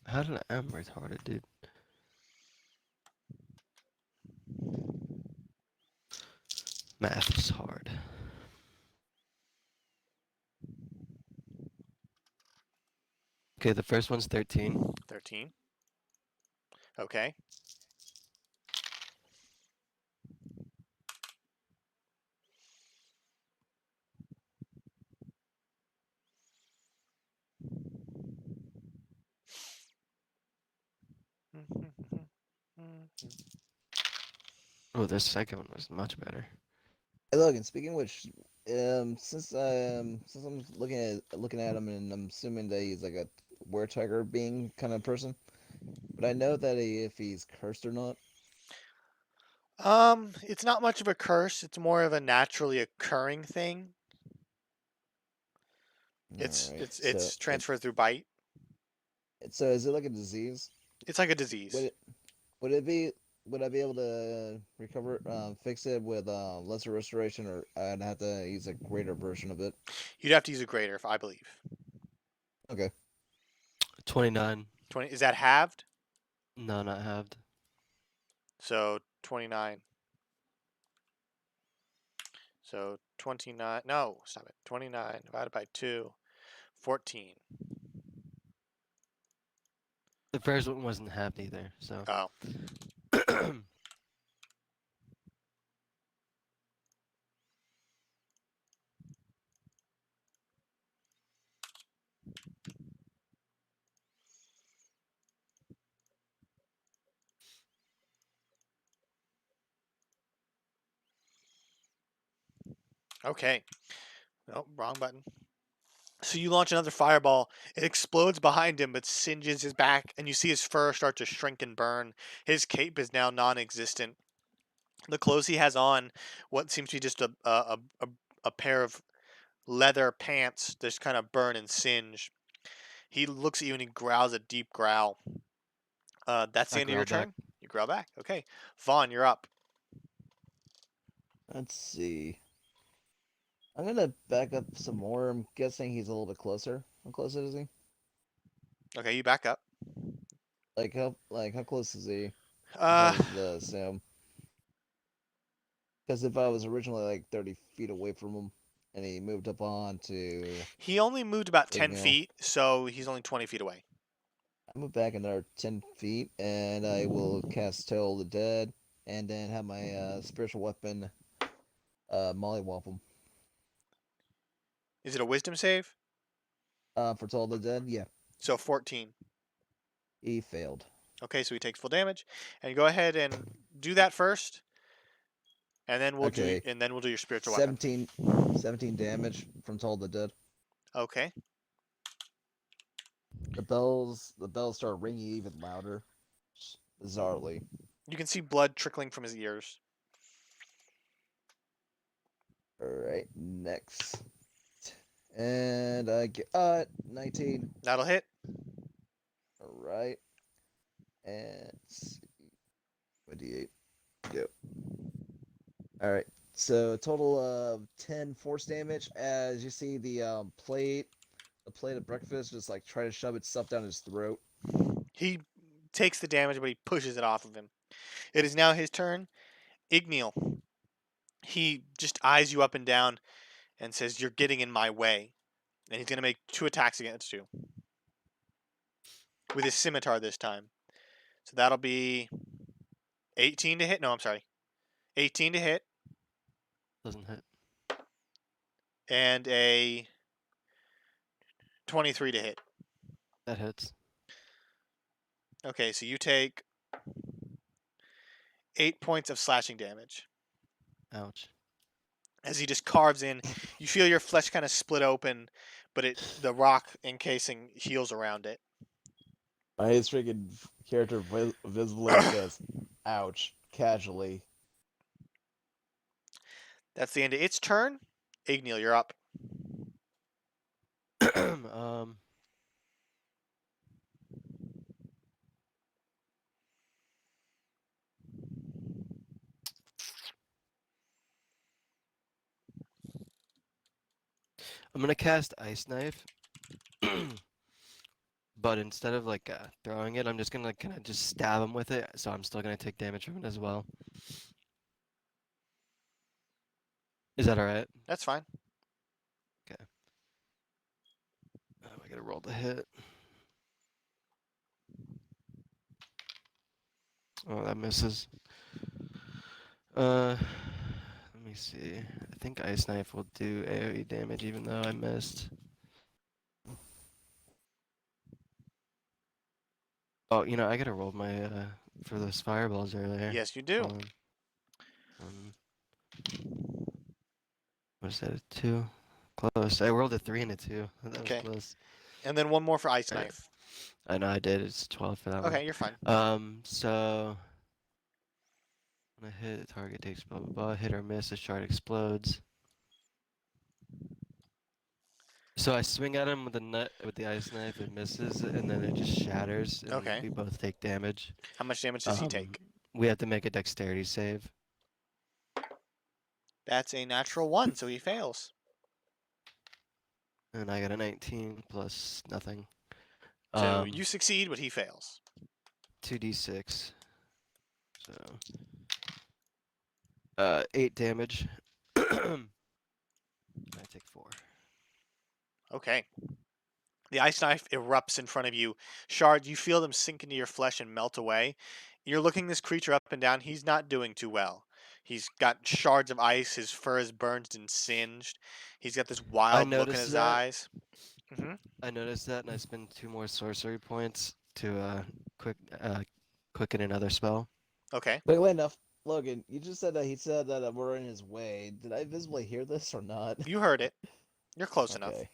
How did I am retarded, dude? Math is hard. Okay, the first one's 13. 13. Okay. Oh, the second one was much better. Hey, look, and speaking of which, since I'm looking at him, and I'm assuming that he's like a were tiger being kind of person, but I know that if he's cursed or not. It's not much of a curse. It's more of a naturally occurring thing. It's Alright, it's it's transferred through bite. so is it like a disease? It's like a disease. Would it be would I be able to recover fix it with lesser restoration, or I'd have to use a greater version of it? You'd have to use a greater, I believe. Okay. 29. 20. Is that halved? No, not halved. So 29. So 29. No, stop it. 29 divided by 2. 14. The first one wasn't halved either, so. Oh. Okay. Nope, wrong button. So you launch another fireball. It explodes behind him, but singes his back, and you see his fur start to shrink and burn. His cape is now non-existent. The clothes he has on, what seems to be just a pair of leather pants, just kind of burn and singe. He looks at you and he growls a deep growl. That's the I end of your growl back. turn. You growl back. Okay, Vaughn, you're up. Let's see. I'm gonna back up some more. I'm guessing he's a little bit closer. How close is he? Okay, you back up. How close is he? Uh, Because the Sam. Because if I was originally like 30 feet away from him, and he moved up on to. He only moved about Big 10 Neil. feet, so he's only 20 feet away. I move back another 10 feet, and I will cast Toll of the Dead, and then have my spiritual weapon, mollywop him. Is it a wisdom save? For Toll of the Dead, yeah, So 14. he failed. Okay, so he takes full damage. And go ahead and do that first. And then we'll Okay. do your spiritual weapon. 17 damage from Toll of the Dead. Okay. The bells start ringing even louder, bizarrely. You can see blood trickling from his ears. All right, next, and I get 19. That'll hit. All right, and let's see, 28. Yep. All right, so a total of 10 force damage. As you see the plate of breakfast just like try to shove itself down his throat. He takes the damage, but he pushes it off of him. It is now his turn. Igneal. He just eyes you up and down and says, "You're getting in my way." And he's going to make 2 attacks against you. With his scimitar this time. So that'll be 18 to hit. No, I'm sorry. 18 to hit. Doesn't hit. And a 23 to hit. That hits. Okay, so you take 8 points of slashing damage. Ouch. As he just carves in, you feel your flesh kind of split open, but the rock encasing heals around it. My freaking character visibly says, "Ouch," casually. That's the end of its turn. Igneal, you're up. I'm gonna cast Ice Knife, but instead of like throwing it, I'm just gonna kind of just stab him with it. So I'm still gonna take damage from it as well. Is that all right? That's fine. I gotta roll the hit. Oh, that misses. Let me see. I think Ice Knife will do AoE damage even though I missed. Oh, you know, I gotta roll my for those fireballs earlier. Yes, you do. Hold on. What is that? A 2? Close. I rolled a 3 and a 2. That Okay. was close. And then one more for Ice Alright. Knife. I know I did. It's 12 for that one. Okay, you're fine. So when I hit, the target takes blah blah blah. Hit or miss, a shard explodes. So I swing at him with the ice knife. It misses, and then it just shatters. And Okay. we both take damage. How much damage does he take? We have to make a dexterity save. That's a natural 1, so he fails. And I got a 19 plus nothing. So you succeed, but he fails. 2d6. So 8 damage. I take 4. Okay. The ice knife erupts in front of you. Shard, you feel them sink into your flesh and melt away. You're looking this creature up and down. He's not doing too well. He's got shards of ice. His fur is burned and singed. He's got this wild look in noticed his that. eyes. I noticed that, and I spend 2 more sorcery points to quicken another spell. Okay. Wait enough. Logan, you just said that he said that we're in his way. Did I visibly hear this or not? You heard it. You're close enough. Okay.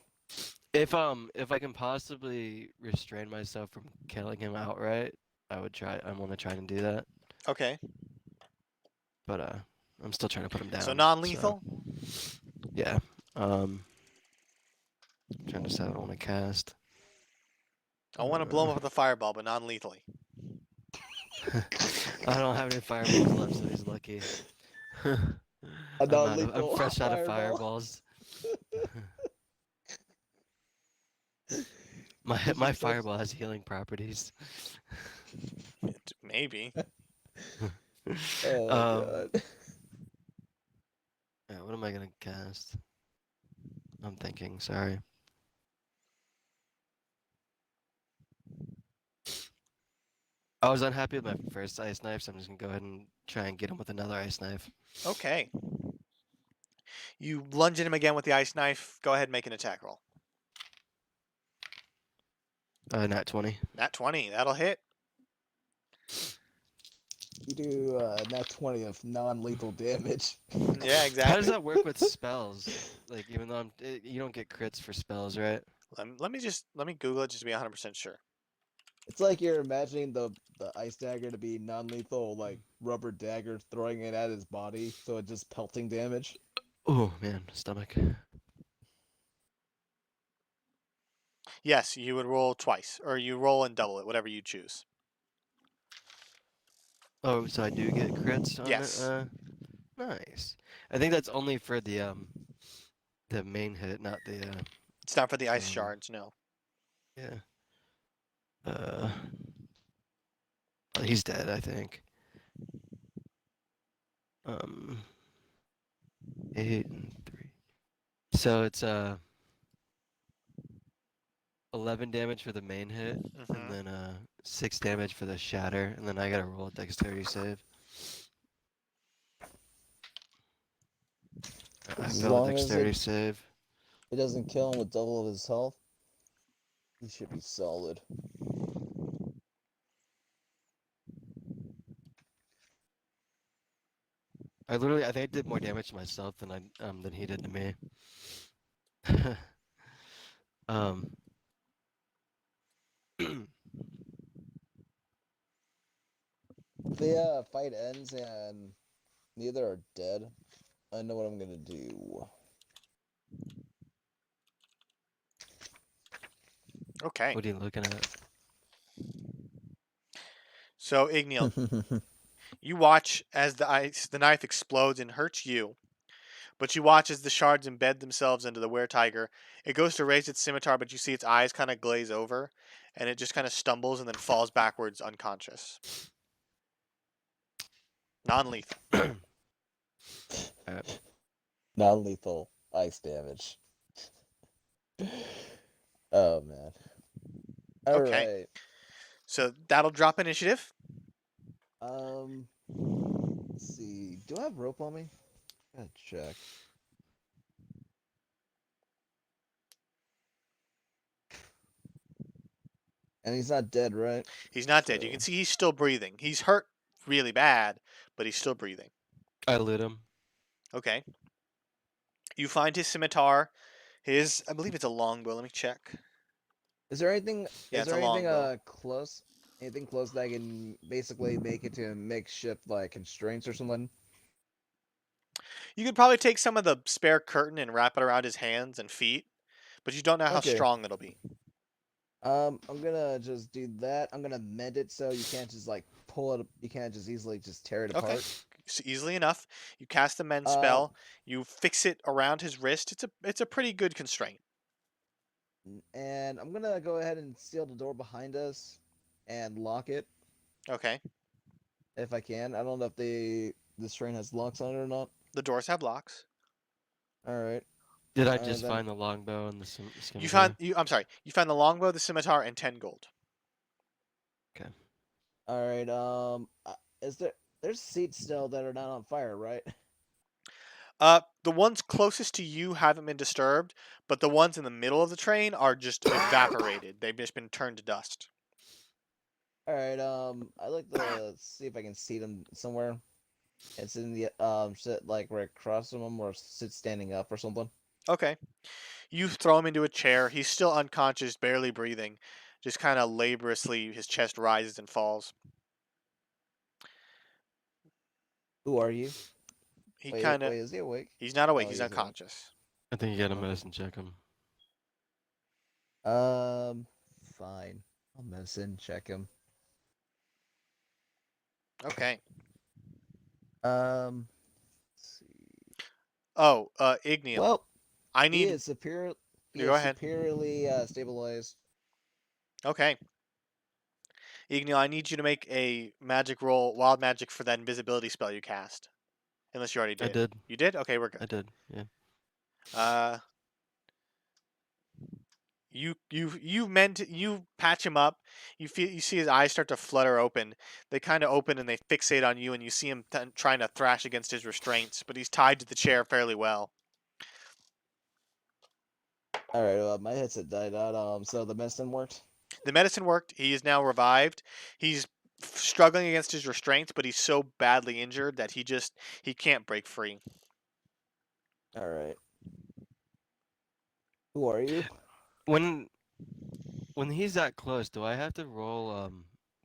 If I can possibly restrain myself from killing him outright, I would try. I want to try and do that. Okay. But I'm still trying to put him down. So non-lethal? Yeah. I'm trying to decide what I want to cast. I want to blow him up with a fireball, but non-lethally. I don't have any fireballs left, so he's lucky. I'm fresh out of fireballs. My fireball has healing properties. Maybe. Oh god. Yeah, what am I gonna cast? I'm thinking. Sorry. I was unhappy with my first ice knife, so I'm just gonna go ahead and try and get him with another ice knife. Okay. You lunge at him again with the ice knife. Go ahead and make an attack roll. Nat 20. Nat 20. That'll hit. You do nat 20 of non-lethal damage. Yeah, How exactly. does that work with spells? Like, even though you don't get crits for spells, right? Let me Google it just to be 100% sure. It's like you're imagining the ice dagger to be non-lethal, like rubber dagger, throwing it at his body, so it's just pelting damage. Oh man, stomach. Yes, you would roll twice, or you roll and double it, whatever you choose. Oh, so I do get crits on it. Yes. Nice. I think that's only for the main hit, not the It's not for the ice Um, shards, no. yeah. Oh, he's dead, I think. 8 and 3. So it's 11 damage for the main hit, hmm and then 6 damage for the shatter, and then I gotta roll a dexterity save. I As failed a long as dexterity save. it doesn't kill him with double of his health, he should be solid. I think I did more damage to myself than he did to me. um. If the fight ends and neither are dead, I know what I'm gonna do. Okay. What are you looking at? So, Igneal, you watch as the knife explodes and hurts you, but you watch as the shards embed themselves into the were-tiger. It goes to raise its scimitar, but you see its eyes kind of glaze over, and it just kind of stumbles and then falls backwards unconscious. Non-lethal. Non-lethal ice damage. Oh man. All Okay. right. So that'll drop initiative. Let's see. Do I have rope on me? Gotta check. And he's not dead, right? He's not dead. You can So- see he's still breathing. He's hurt really bad, but he's still breathing. I lit him. Okay. You find his scimitar. I believe it's a longbow. Let me check. Is there anything? Yeah, Is it's there a anything longbow. close? Anything close that I can basically make it to makeshift like constraints or something? You could probably take some of the spare curtain and wrap it around his hands and feet, but you don't know how Okay. strong it'll be. I'm gonna just do that. I'm gonna mend it so you can't just like pull it. You can't just easily just tear it Okay. apart. So easily enough. You cast the mend Um, spell. You fix it around his wrist. It's a pretty good constraint. and I'm gonna go ahead and seal the door behind us and lock it Okay. if I can. I don't know if this train has locks on it or not. The doors have locks. All right. Did I Alright, just then. find the longbow and the You scimitar? found I'm sorry. You found the longbow, the scimitar, and 10 gold. All right. Is there's seats still that are not on fire, right? The ones closest to you haven't been disturbed, but the ones in the middle of the train are just evaporated. They've just been turned to dust. All right. I'd like to see if I can seat them somewhere. It's in the sit like right across from them or sit standing up or something. Okay. You throw him into a chair. He's still unconscious, barely breathing. Just kind of laboriously, his chest rises and falls. Who are you? He Wait, kind of, wait, is he awake? he's not awake. Oh, He's he's awake. unconscious. I think you gotta Okay. medicine check him. Fine. I'll medicine check him. Okay. Let's see. Oh, Igneal. Well, I he need. is superior. He Go is ahead. superiorly stabilized. Okay. Igneal, I need you to make a magic roll, wild magic, for that invisibility spell you cast. Unless you already did. I did. You did? Okay, we're I good. did. Yeah. you patch him up. You see his eyes start to flutter open. They kind of open and they fixate on you, and you see him trying to thrash against his restraints, but he's tied to the chair fairly well. All right. My headset died out. So the medicine worked. The medicine worked. He is now revived. He's struggling against his restraints, but he's so badly injured that he can't break free. All right. Who are you? When he's that close, do I have to roll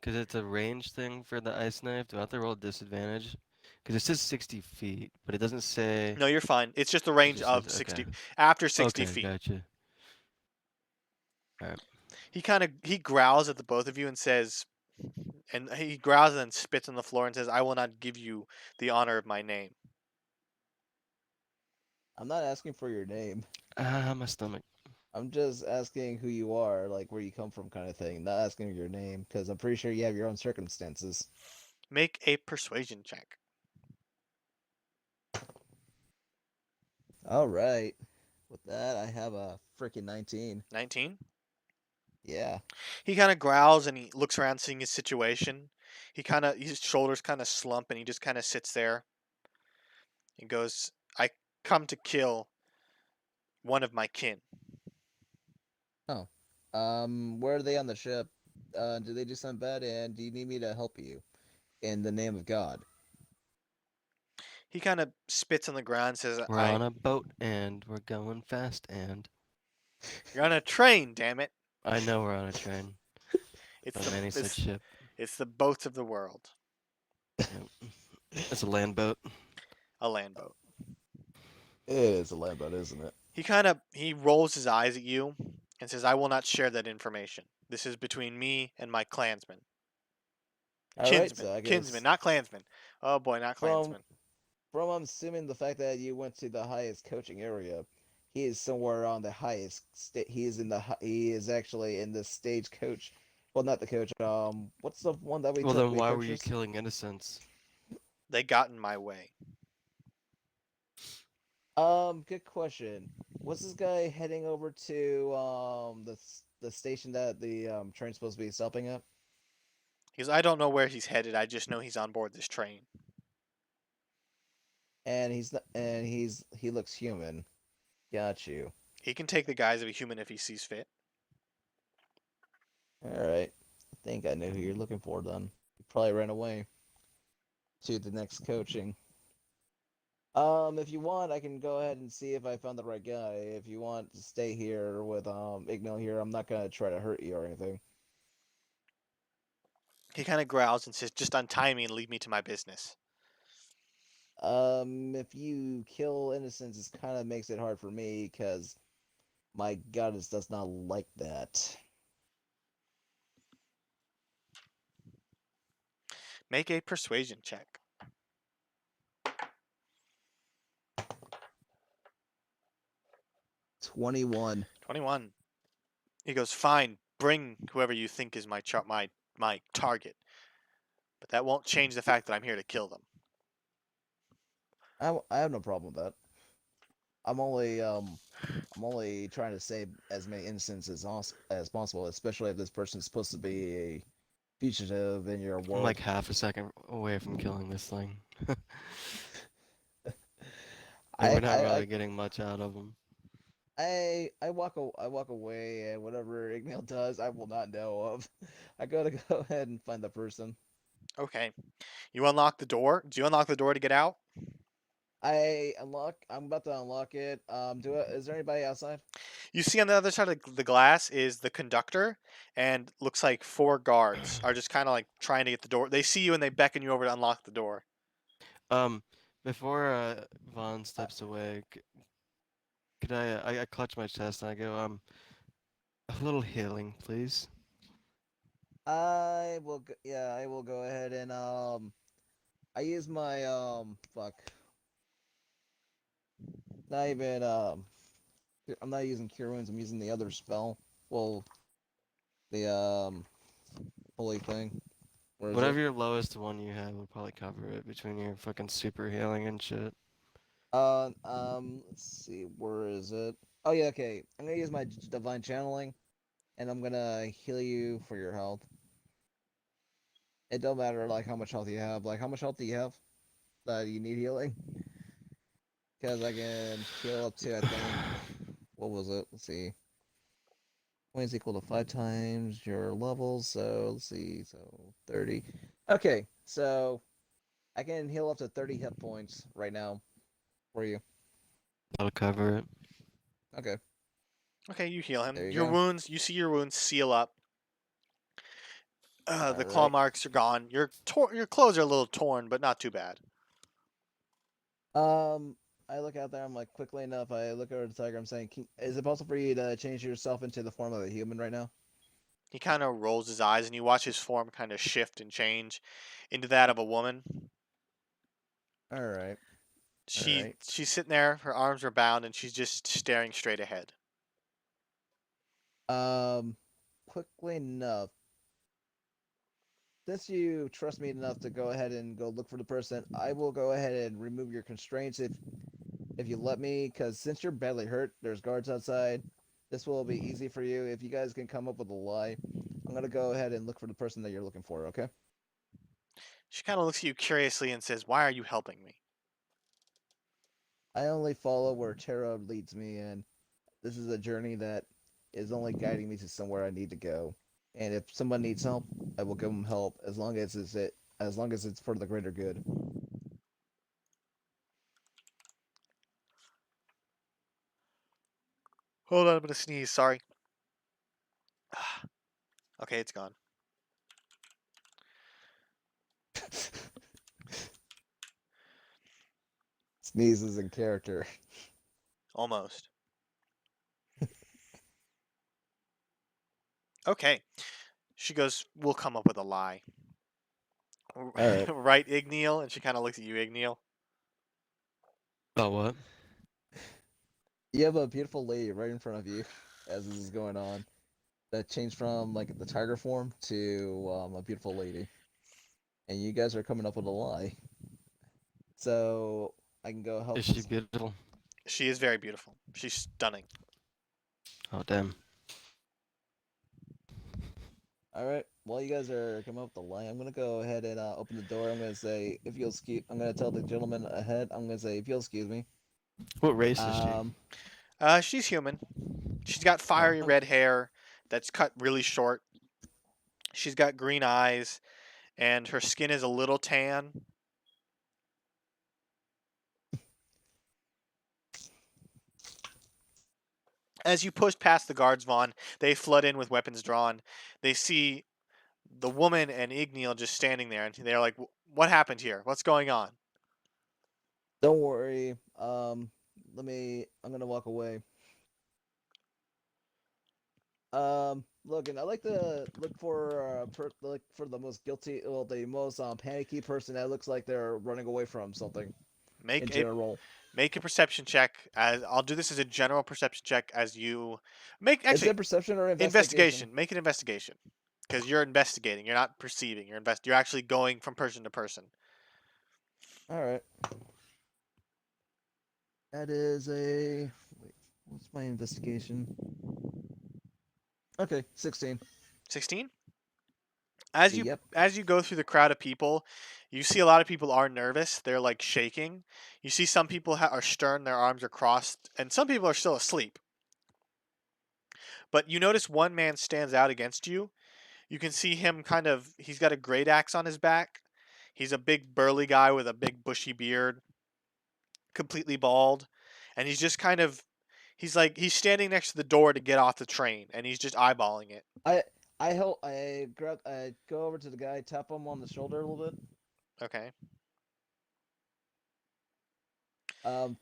because it's a range thing for the ice knife? Do I have to roll disadvantage? Because it says 60 feet, but it doesn't say. No, you're fine. It's just the It range just of says 60 okay. after 60 Okay, feet. gotcha. All right. He growls at the both of you and says, and he growls and then spits on the floor and says, "I will not give you the honor of my name." I'm not asking for your name. My stomach. I'm just asking who you are, like where you come from, kind of thing. Not asking your name, because I'm pretty sure you have your own circumstances. Make a persuasion check. All right. With that, I have a freaking 19. 19. Yeah. He kind of growls and he looks around, seeing his situation. His shoulders kind of slump and he just kind of sits there. He goes, "I come to kill one of my kin." Oh. Where are they on the ship? Do they do something bad? And do you need me to help you? In the name of God. He kind of spits on the ground and says, We're on a boat and we're going fast and "You're on a train, damn it. I know we're on a train. It's But Manny said ship. it's the boats of the world. Yep. It's a land boat. A land boat." It is a land boat, isn't it? He rolls his eyes at you and says, "I will not share that information. This is between me and my clansmen." All right, so I Kinsman, guess not clansman. Oh boy, not from clansman. I'm assuming the fact that you went to the highest coaching area, he is somewhere on the highest state. He is actually in the stage coach. Well, not the coach. What's the one that Well, then we why were you purchased? killing innocents? They got in my way. Good question. Was this guy heading over to the station that the train's supposed to be stopping at? Because I don't know where he's headed. I just know he's on board this train. And he's not, and he looks human. Got you. He can take the guise of a human if he sees fit. All right. I think I know who you're looking for then. You probably ran away to the next coaching. If you want, I can go ahead and see if I found the right guy. If you want to stay here with Ignil here, I'm not gonna try to hurt you or anything. He kind of growls and says, "Just untie me and leave me to my business." If you kill innocents, it kind of makes it hard for me because my goddess does not like that. Make a persuasion check. 21. 21. He goes, "Fine, bring whoever you think is my target. But that won't change the fact that I'm here to kill them." I have no problem with that. I'm only trying to save as many innocents as possible, especially if this person's supposed to be a fugitive in your I'm world. like half a second away from killing this thing. And we're not really getting much out of him. I walk away, and whatever Ignil does, I will not know of. I gotta go ahead and find the person. Okay. You unlock the door. Do you unlock the door to get out? I'm about to unlock it. Is there anybody outside? You see on the other side of the glass is the conductor, and looks like 4 guards are just kind of like trying to get the door. They see you and they beckon you over to unlock the door. Before Vaughn steps away, could I clutch my chest and I go, a little healing, please. I will. Yeah, I will go ahead and I use my fuck. Not even I'm not using cure wounds. I'm using the other spell. Well, the holy thing. Where is Whatever it? your lowest one you have will probably cover it between your fucking super healing and shit. Let's see. Where is it? Oh yeah, okay. I'm gonna use my divine channeling, and I'm gonna heal you for your health. It don't matter like how much health you have. Like how much health do you have that you need healing? Because I can heal up to I think what was it? Let's see. Points equal to 5 times your levels. So let's see. So 30. Okay, so I can heal up to 30 hit points right now for you. That'll cover it. Okay, Okay, you heal him. there you Your go. wounds, you see your wounds seal up. All The claw right. marks are gone. Your clothes are a little torn, but not too bad. I look out there. I'm like, quickly enough. I look over the tiger. I'm saying, is it possible for you to change yourself into the form of a human right now? He kind of rolls his eyes, and you watch his form kind of shift and change into that of a woman. All right. All She right. she's sitting there, her arms are bound, and she's just staring straight ahead. Um, quickly enough. Since you trust me enough to go ahead and go look for the person, I will go ahead and remove your constraints if you let me. Because since you're badly hurt, there's guards outside. This will be easy for you. If you guys can come up with a lie, I'm gonna go ahead and look for the person that you're looking for. Okay? She kind of looks at you curiously and says, "Why are you helping me?" I only follow where Terra leads me, and this is a journey that is only guiding me to somewhere I need to go. And if someone needs help, I will give them help as long as it's for the greater good. Hold on, I'm gonna sneeze. Sorry. Okay, it's gone. Sneezes in character. Almost. Okay. She goes, "We'll come up with a lie." All right. Right, Igneal? And she kind of looks at you, Igneal. Oh, what? You have a beautiful lady right in front of you as this is going on that changed from like the tiger form to a beautiful lady. And you guys are coming up with a lie. So I can go help Is she this. beautiful? She is very beautiful. She's stunning. Oh, damn. All right. While you guys are coming up with the lie, I'm gonna go ahead and open the door. I'm gonna say, if you'll excuse, I'm gonna tell the gentleman ahead. I'm gonna say, if you'll excuse me. What race is she? Um. She's human. She's got fiery Oh, red hair that's cut really short. She's got green eyes, and her skin is a little tan. As you push past the guards, Vaughn, they flood in with weapons drawn. They see the woman and Igneal just standing there, and they're like, "What happened here? What's going on?" don't worry. Let me. I'm gonna walk away. Look, and I like to look for the most guilty, well, the most panicky person that looks like they're running away from something in Make a general. make a perception check. As I'll do this as a general perception check. As you make Is actually it perception or investigation? investigation. Make an investigation because you're investigating. You're not perceiving. You're actually going from person to person. All right. That is a. Wait, what's my investigation? Okay, 16. 16. As you Yep. as you go through the crowd of people, you see a lot of people are nervous. They're like shaking. You see some people are stern. Their arms are crossed, and some people are still asleep. But you notice one man stands out against you. You can see him kind of. He's got a great axe on his back. He's a big burly guy with a big bushy beard, completely bald, and he's just kind of. He's standing next to the door to get off the train, and he's just eyeballing it. I I go over to the guy, tap him on the shoulder a little bit. Okay.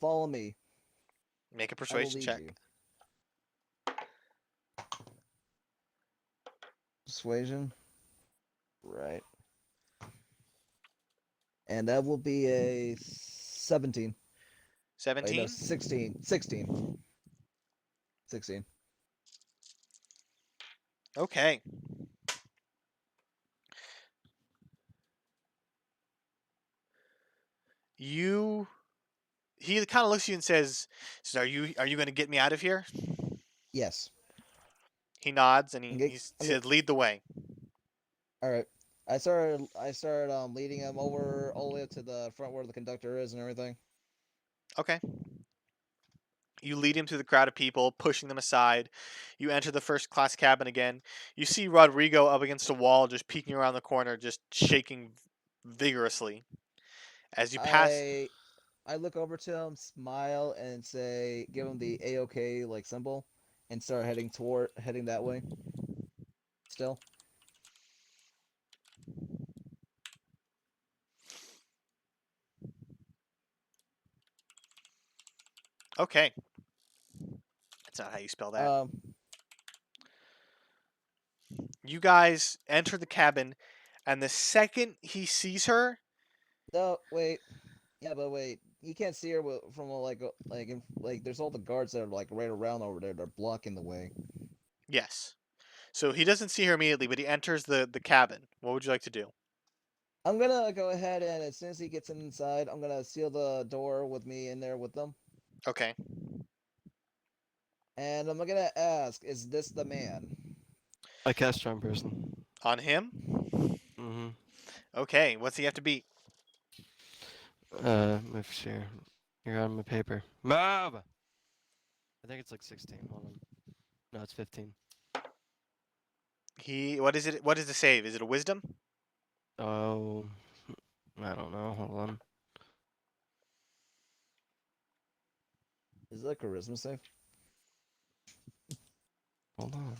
Follow me. Make a I will persuasion lead check. you. Persuasion. Right. And that will be a 17. Wait, no, 17. 16. 16. 16. Okay. You he kind of looks at you and says, "So are you going to get me out of here?" Yes. He nods and I'm he get, I'm get, said, "Lead the way." all right. I started leading him over all the way up to the front where the conductor is and everything. Okay. You lead him through the crowd of people, pushing them aside. You enter the first class cabin again. You see Rodrigo up against a wall, just peeking around the corner, just shaking vigorously. As you pass, I look over to him, smile, and say, give him the A-OK like symbol, and start heading that way. Still. okay, that's not how you spell that. Um. You guys enter the cabin, and the second he sees her, No. Wait. Yeah, but wait. You can't see her from there's all the guards that are like right around over there. They're blocking the way. yes. So he doesn't see her immediately, but he enters the cabin. What would you like to do? I'm gonna go ahead and as soon as he gets inside, I'm gonna seal the door with me in there with them. Okay. And I'm gonna ask, is this the man? I cast charm person. On him? Mm-hmm. Okay. What's he have to beat? Move share. You're on my paper. Move! I think it's like 16. Hold on. No, it's 15. What is it? What is the save? Is it a wisdom? Oh, I don't know. Hold on. Is it a charisma save? Hold on.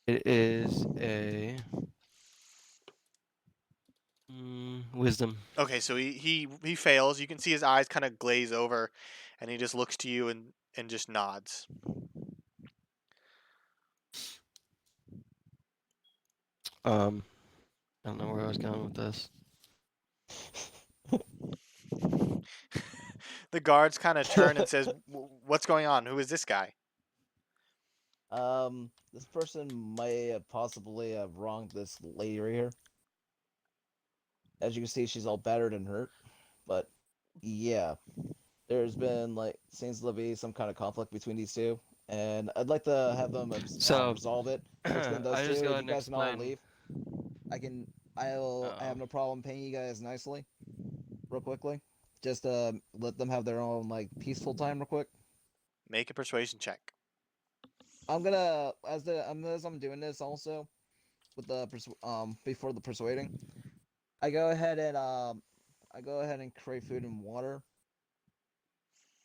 It is a wisdom. Okay, so he fails. You can see his eyes kind of glaze over, and he just looks to you and just nods. I don't know where I was going with this. The guards kind of turn and says, "What's going on? Who is this guy?" This person may have possibly have wronged this lady right here. As you can see, she's all battered and hurt. But yeah, there's been seems to be some kind of conflict between these two, and I'd like to have them So, resolve it between those I just two. go If ahead you and guys can all explain. leave, I can. I have Uh-oh. no problem paying you guys nicely, real quickly. Just let them have their own peaceful time, real quick. Make a persuasion check. I'm gonna as I'm doing this also with the before the persuading. I go ahead and create food and water,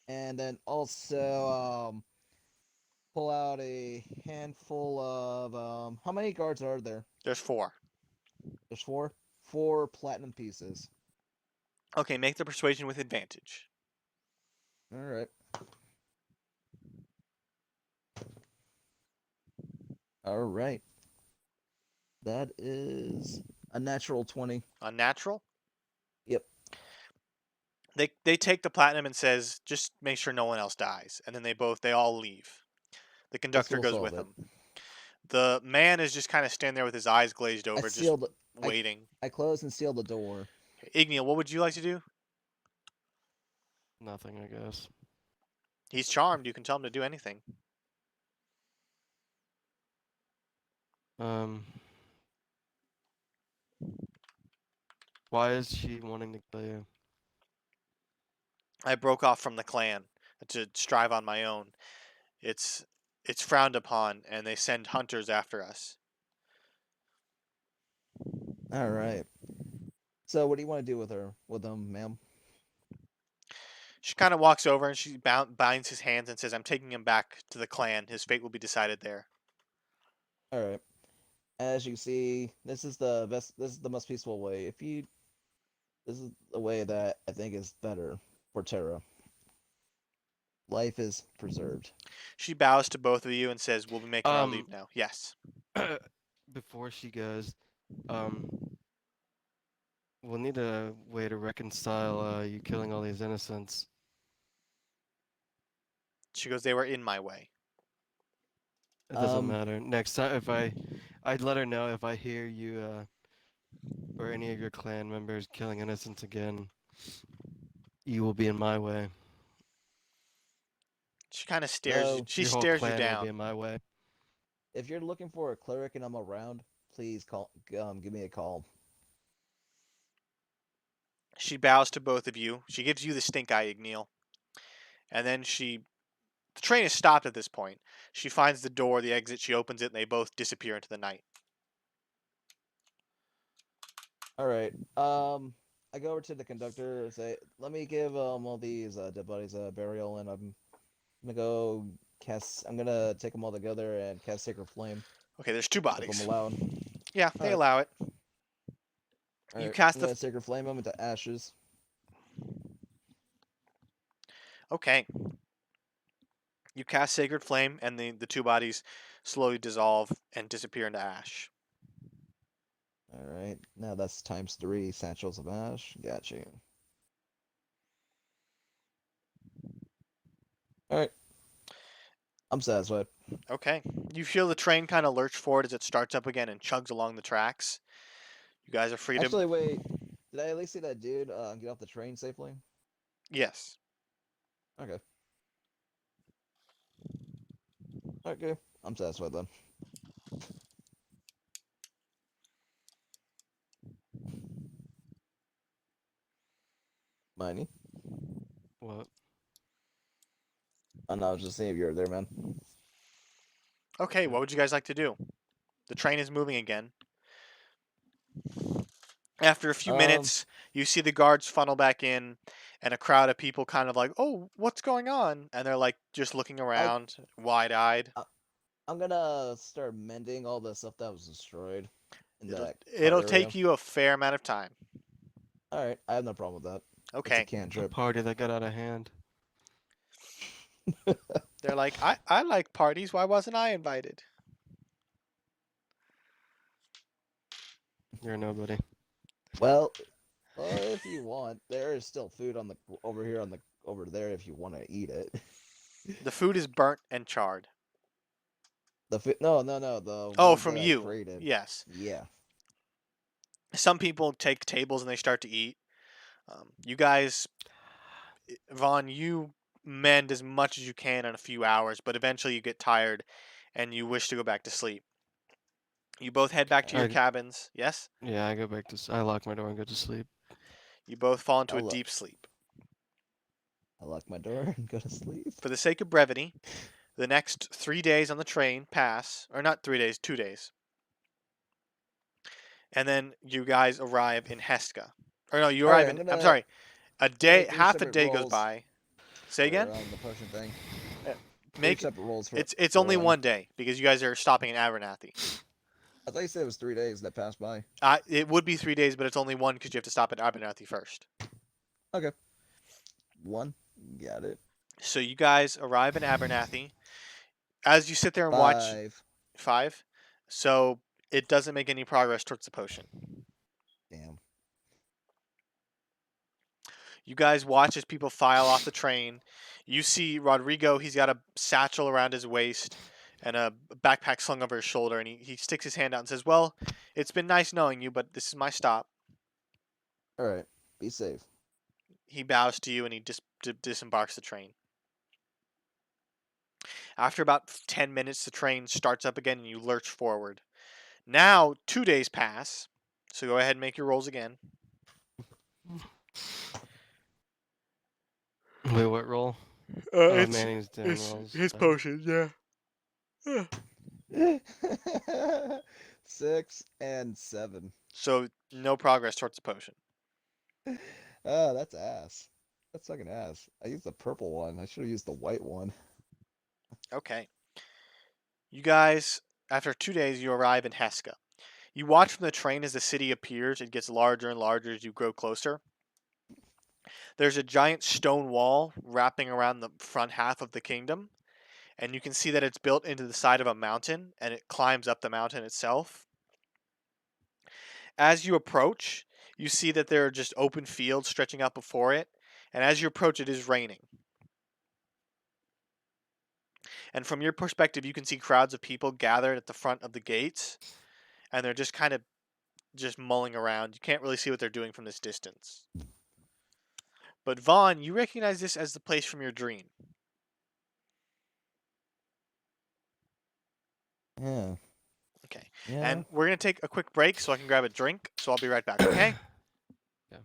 and then also pull out a handful of how many guards are there? There's 4. There's four platinum pieces. Okay, make the persuasion with advantage. All right. All right. That is a natural 20. Unnatural. Yep. They take the platinum and says, "Just make sure no one else dies," and then they all leave. The This conductor will goes solve with it. them. The man is just kind of standing there with his eyes glazed I over, just sealed. waiting. I closed and sealed the door. Igneal, what would you like to do? Nothing, I guess. He's charmed. You can tell him to do anything. Why is she wanting to kill you? I broke off from the clan to strive on my own. It's it's frowned upon, and they send hunters after us. All right. So, what do you want to do with them, ma'am? She kind of walks over and she binds his hands and says, "I'm taking him back to the clan. His fate will be decided there." All right. As you see, this is the best. This is the most peaceful way. This is the way that I think is better for Terra. Life is preserved. She bows to both of you and says, "We'll be making our Um, leave now." Yes. Before she goes, we'll need a way to reconcile you killing all these innocents. She goes, "They were in my way." It doesn't matter. Next time, I'd let her know if I hear you or any of your clan members killing innocents again. You will be in my way. She kind of stares you. So, She Your whole stares you clan will be down. in my way. if you're looking for a cleric and I'm around, please give me a call. She bows to both of you. She gives you the stink eye, Igneel. And then the train is stopped at this point. She finds the door, the exit, she opens it, and they both disappear into the night. All right. I go over to the conductor and say, "Let me give all these dead bodies a burial, and I'm gonna go cast. I'm gonna take them all together and cast Sacred Flame Okay, there's two if I'm bodies. allowed." Yeah, they Alright. allow it. All You right. cast I'm the. gonna Sacred Flame them into ashes. Okay. You cast Sacred Flame, and the two bodies slowly dissolve and disappear into ash. All right. Now that's times 3 satchels of ash. Gotcha. All right. I'm satisfied. Okay. You feel the train kind of lurch forward as it starts up again and chugs along the tracks. You guys are free to. Actually, wait. Did I at least see that dude get off the train safely? Yes. Okay. Okay. I'm satisfied then. Miney? What? Oh no, I was just seeing if you were there, man. Okay, what would you guys like to do? The train is moving again. After a few minutes, you see the guards funnel back in, and a crowd of people kind of like, "Oh, what's going on?" And they're like just looking I, around, wide-eyed. I'm gonna start mending all the stuff that was destroyed in It'll that car it'll area. take you a fair amount of time. All right, I have no problem with that. It's a Okay. A cantrip. party that got out of hand. They're like, I like parties. Why wasn't I invited? You're nobody. Well, if you want, there is still food on the over here on the over there if you want to eat it. The food is burnt and charred. The food, no, the Oh, ones from that I you. created. Yes. Yeah. Some people take tables and they start to eat. You guys, Vaughn, you mend as much as you can in a few hours, but eventually you get tired and you wish to go back to sleep. You both head back to your I cabins. Yes? yeah, I go back to. I lock my door and go to sleep. You both fall into Oh a look, deep sleep. I lock my door and go to sleep. For the sake of brevity, the next 3 days on the train pass, or not 3 days, 2 days. And then you guys arrive in Heska. Or no, you All right, arrive in, I'm sorry, a day, make 3 half a separate day goes rolls by. Say for again? the potion thing. Uh, 3 Make separate rolls it's for only one. one day because you guys are stopping in Abernathy. I thought you said it was 3 days that passed by. It would be 3 days, but it's only one because you have to stop at Abernathy first. Okay. 1. Got it. So you guys arrive in Abernathy. As you sit there and watch 5. 5, so it doesn't make any progress towards the potion. Damn. You guys watch as people file off the train. You see Rodrigo, he's got a satchel around his waist and a backpack slung over his shoulder, and he sticks his hand out and says, "Well, it's been nice knowing you, but this is my stop." All right. Be safe. He bows to you and he disembarks the train. After about 10 minutes, the train starts up again and you lurch forward. Now, 2 days pass, so go ahead and make your rolls again. Wait, what roll? Oh, It's Manning's down rolls. his potion, yeah. 6 and 7. So, no progress towards the potion. Oh, that's ass. That's fucking ass. I used the purple one. I should have used the white one. Okay. You guys, after 2 days, you arrive in Heska. You watch from the train as the city appears. It gets larger and larger as you grow closer. There's a giant stone wall wrapping around the front half of the kingdom, and you can see that it's built into the side of a mountain, and it climbs up the mountain itself. As you approach, you see that there are just open fields stretching out before it, and as you approach, it is raining. And from your perspective, you can see crowds of people gathered at the front of the gates, and they're just kind of just mulling around. You can't really see what they're doing from this distance. But Vaughn, you recognize this as the place from your dream. Yeah. Okay. Yeah. And we're going to take a quick break so I can grab a drink. So I'll be right back, okay? Yeah.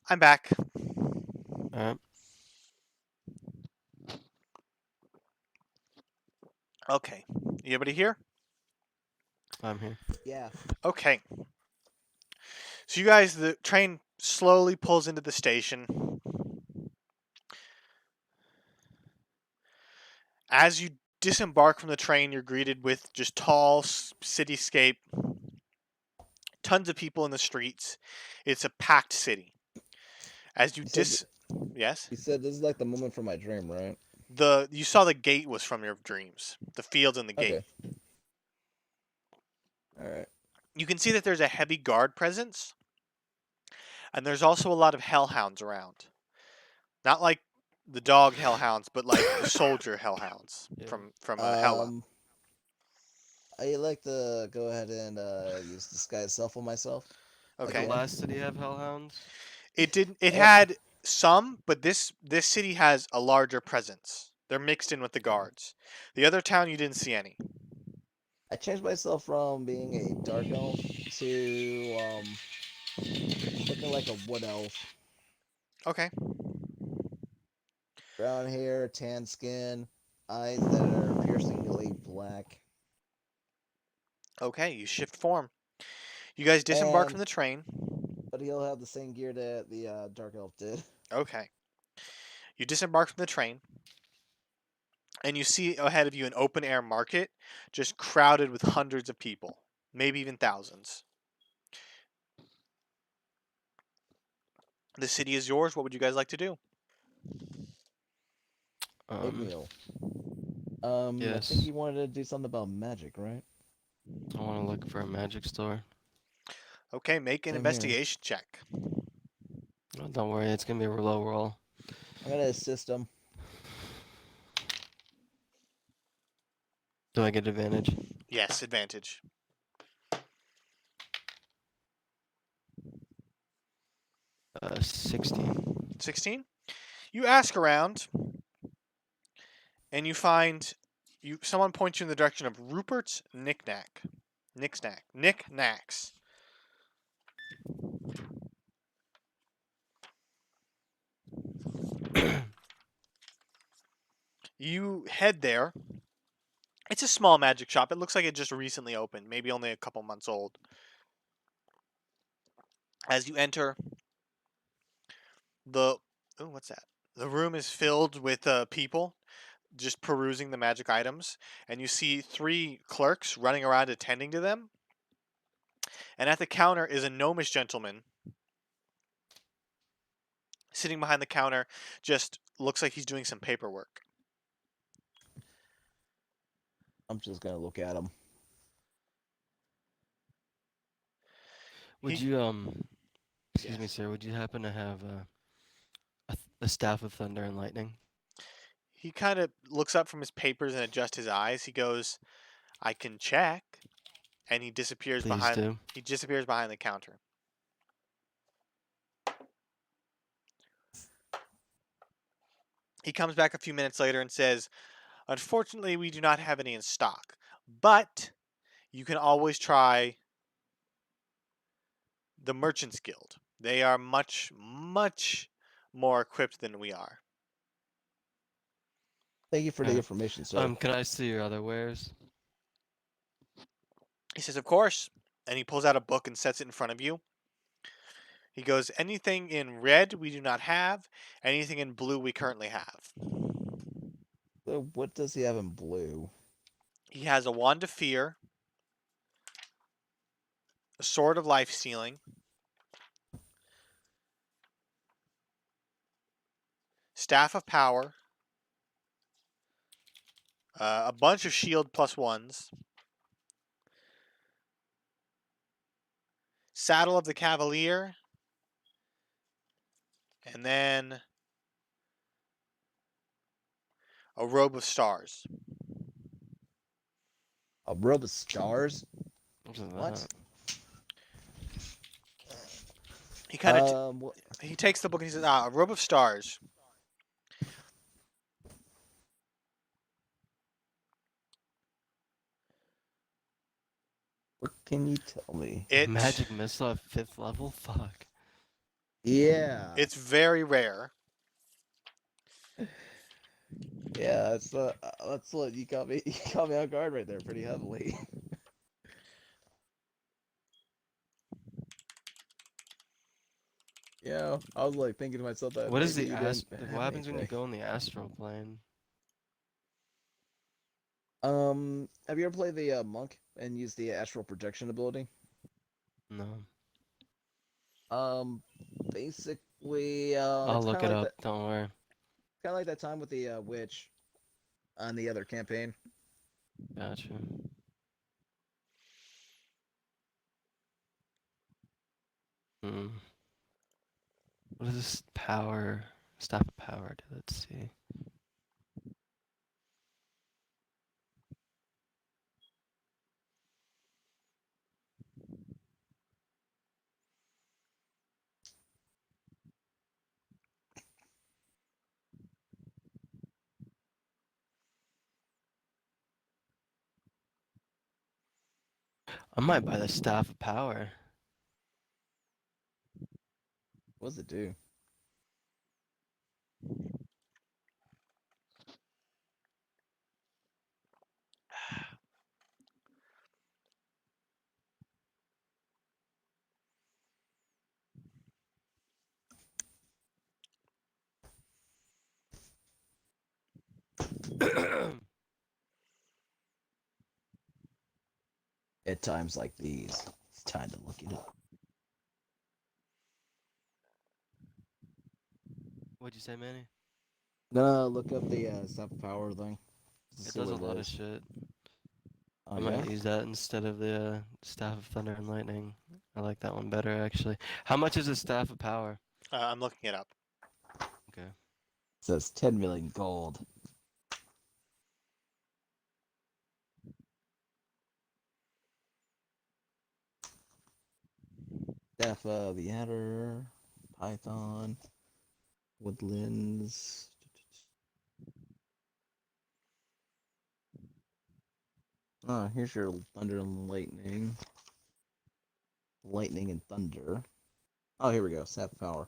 I'm back. Alright, Okay. Anybody here? I'm here. Yeah. Okay. So you guys, the train slowly pulls into the station. As you disembark from the train, you're greeted with just tall cityscape, tons of people in the streets. It's a packed city. As you You said yes, you said this is like the moment from my dream, right? you saw the gate was from your dreams. The fields and the gate. Okay. All right. You can see that there's a heavy guard presence, and there's also a lot of hellhounds around. Not like the dog hellhounds, but like the soldier hellhounds Yeah. from Hella. I like to go ahead and use disguise self on myself. Did the Okay. Again. last city have hellhounds? It didn't. It Eh, had some, but this city has a larger presence. They're mixed in with the guards. The other town, you didn't see any. I changed myself from being a dark elf to looking like a wood elf. Okay. Brown hair, tan skin, eyes that are piercingly black. Okay. You shift form. You guys disembark from And the train. but he'll have the same gear that the dark elf did. Okay. You disembark from the train, and you see ahead of you an open air market, just crowded with hundreds of people, maybe even thousands. The city is yours. What would you guys like to do? Igmeal. I think Yes. you wanted to do something about magic, right? I want to look for a magic store. Okay, make an Same here. investigation check. Oh, don't worry, it's gonna be a low roll. I'm gonna assist him. Do I get advantage? Yes, advantage. 16. 16. You ask around, and you find someone points you in the direction of Rupert's Knickknack. Knickknacks. You head there. It's a small magic shop. It looks like it just recently opened, maybe only a couple months old. As you enter, what's that? The room is filled with people just perusing the magic items, and you see 3 clerks running around attending to them. And at the counter is a gnomish gentleman sitting behind the counter, just looks like he's doing some paperwork. I'm just gonna look at him. Would He- you excuse me, Yes. sir? Would you happen to have a staff of thunder and lightning? He kind of looks up from his papers and adjusts his eyes. He goes, "I can check," and he disappears Please do. behind the counter. He comes back a few minutes later and says, "Unfortunately, we do not have any in stock, but you can always try the Merchants Guild. They are much, much more equipped than we are." Thank you for the Alright. information, sir. Can I see your other wares? He says, "Of course," and he pulls out a book and sets it in front of you. He goes, "Anything in red we do not have. Anything in blue we currently have." So what does he have in blue? He has a wand of fear, a sword of life stealing, staff of power, a bunch of shield +1s, saddle of the cavalier, and then a robe of stars. A robe of stars? What's What? that? He kind of he takes the book and he says, "A robe of stars. What can you tell me? Magic missile at 5th level? Fuck. Yeah. It's very rare. Yeah, that's what you got me. You caught me on guard right there, pretty heavily. Yeah, I was like thinking to myself that What is maybe the you didn't have what happens when you anything. go in the astral plane? Have you ever played the monk and used the astral projection ability? No. Basically, I'll it's look kind of it like up, that. don't worry. Kind of like that time with the witch on the other campaign. Gotcha. Hmm. What is this power? Staff of power. Let's see. I might buy the staff of power. What does it do? At times like these, it's time to look it up. What'd you say, Manny? Gonna look up the staff of power thing. To It see does a what lot it of is. shit. Oh I yeah. might use that instead of the staff of thunder and lightning. I like that one better, actually. How much is the staff of power? I'm looking it up. Okay. It says 10 million gold. Staff of the Adder, Python, Woodlands. Oh, here's your Thunder and Lightning. Lightning and Thunder. Oh, here we go. Staff of Power.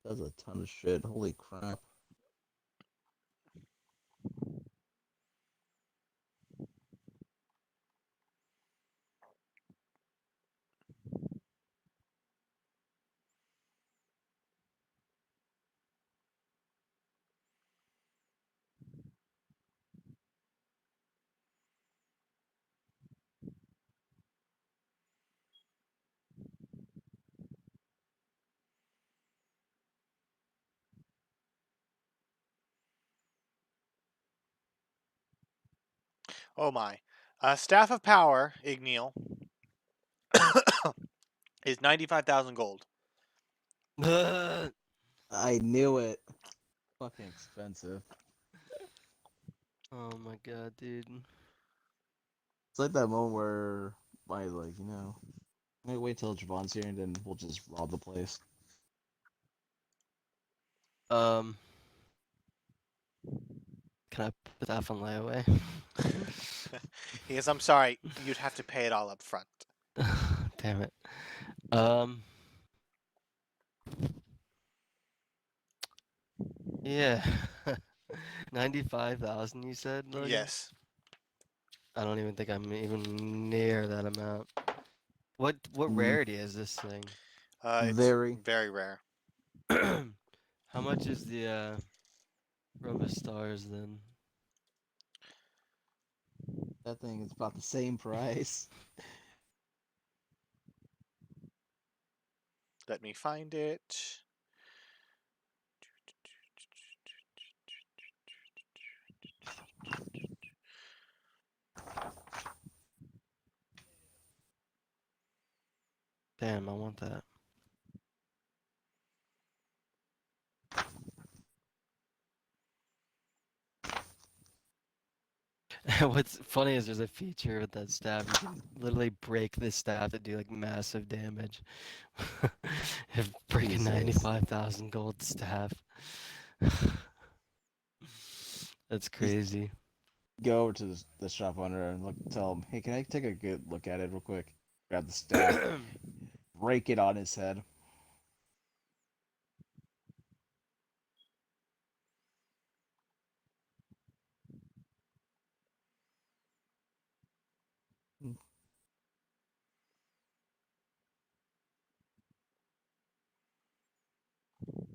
Does a ton of shit. Holy crap. Oh my. Staff of power, Igneal, is 95,000 gold. I knew it. fucking expensive. Oh my god, dude. It's like that moment where I maybe wait till Javon's here and then we'll just rob the place. Um, can I put that on layaway? He goes, I'm sorry, you'd have to pay it all up front. Damn it. Um, yeah. 95,000 you said, Logan? Yes. I don't even think I'm even near that amount. What Mm. rarity is this thing? It's Very. very rare. How much is the Robust Stars then? That thing is about the same price. Let me find it. Damn, I want that. What's funny is there's a feature with that staff. You can literally break this staff to do like massive damage. If breaking Jesus. 95,000 gold staff. That's crazy. Go over to the shop owner and tell him, hey, can I take a good look at it real quick? Grab the staff, break it on his head.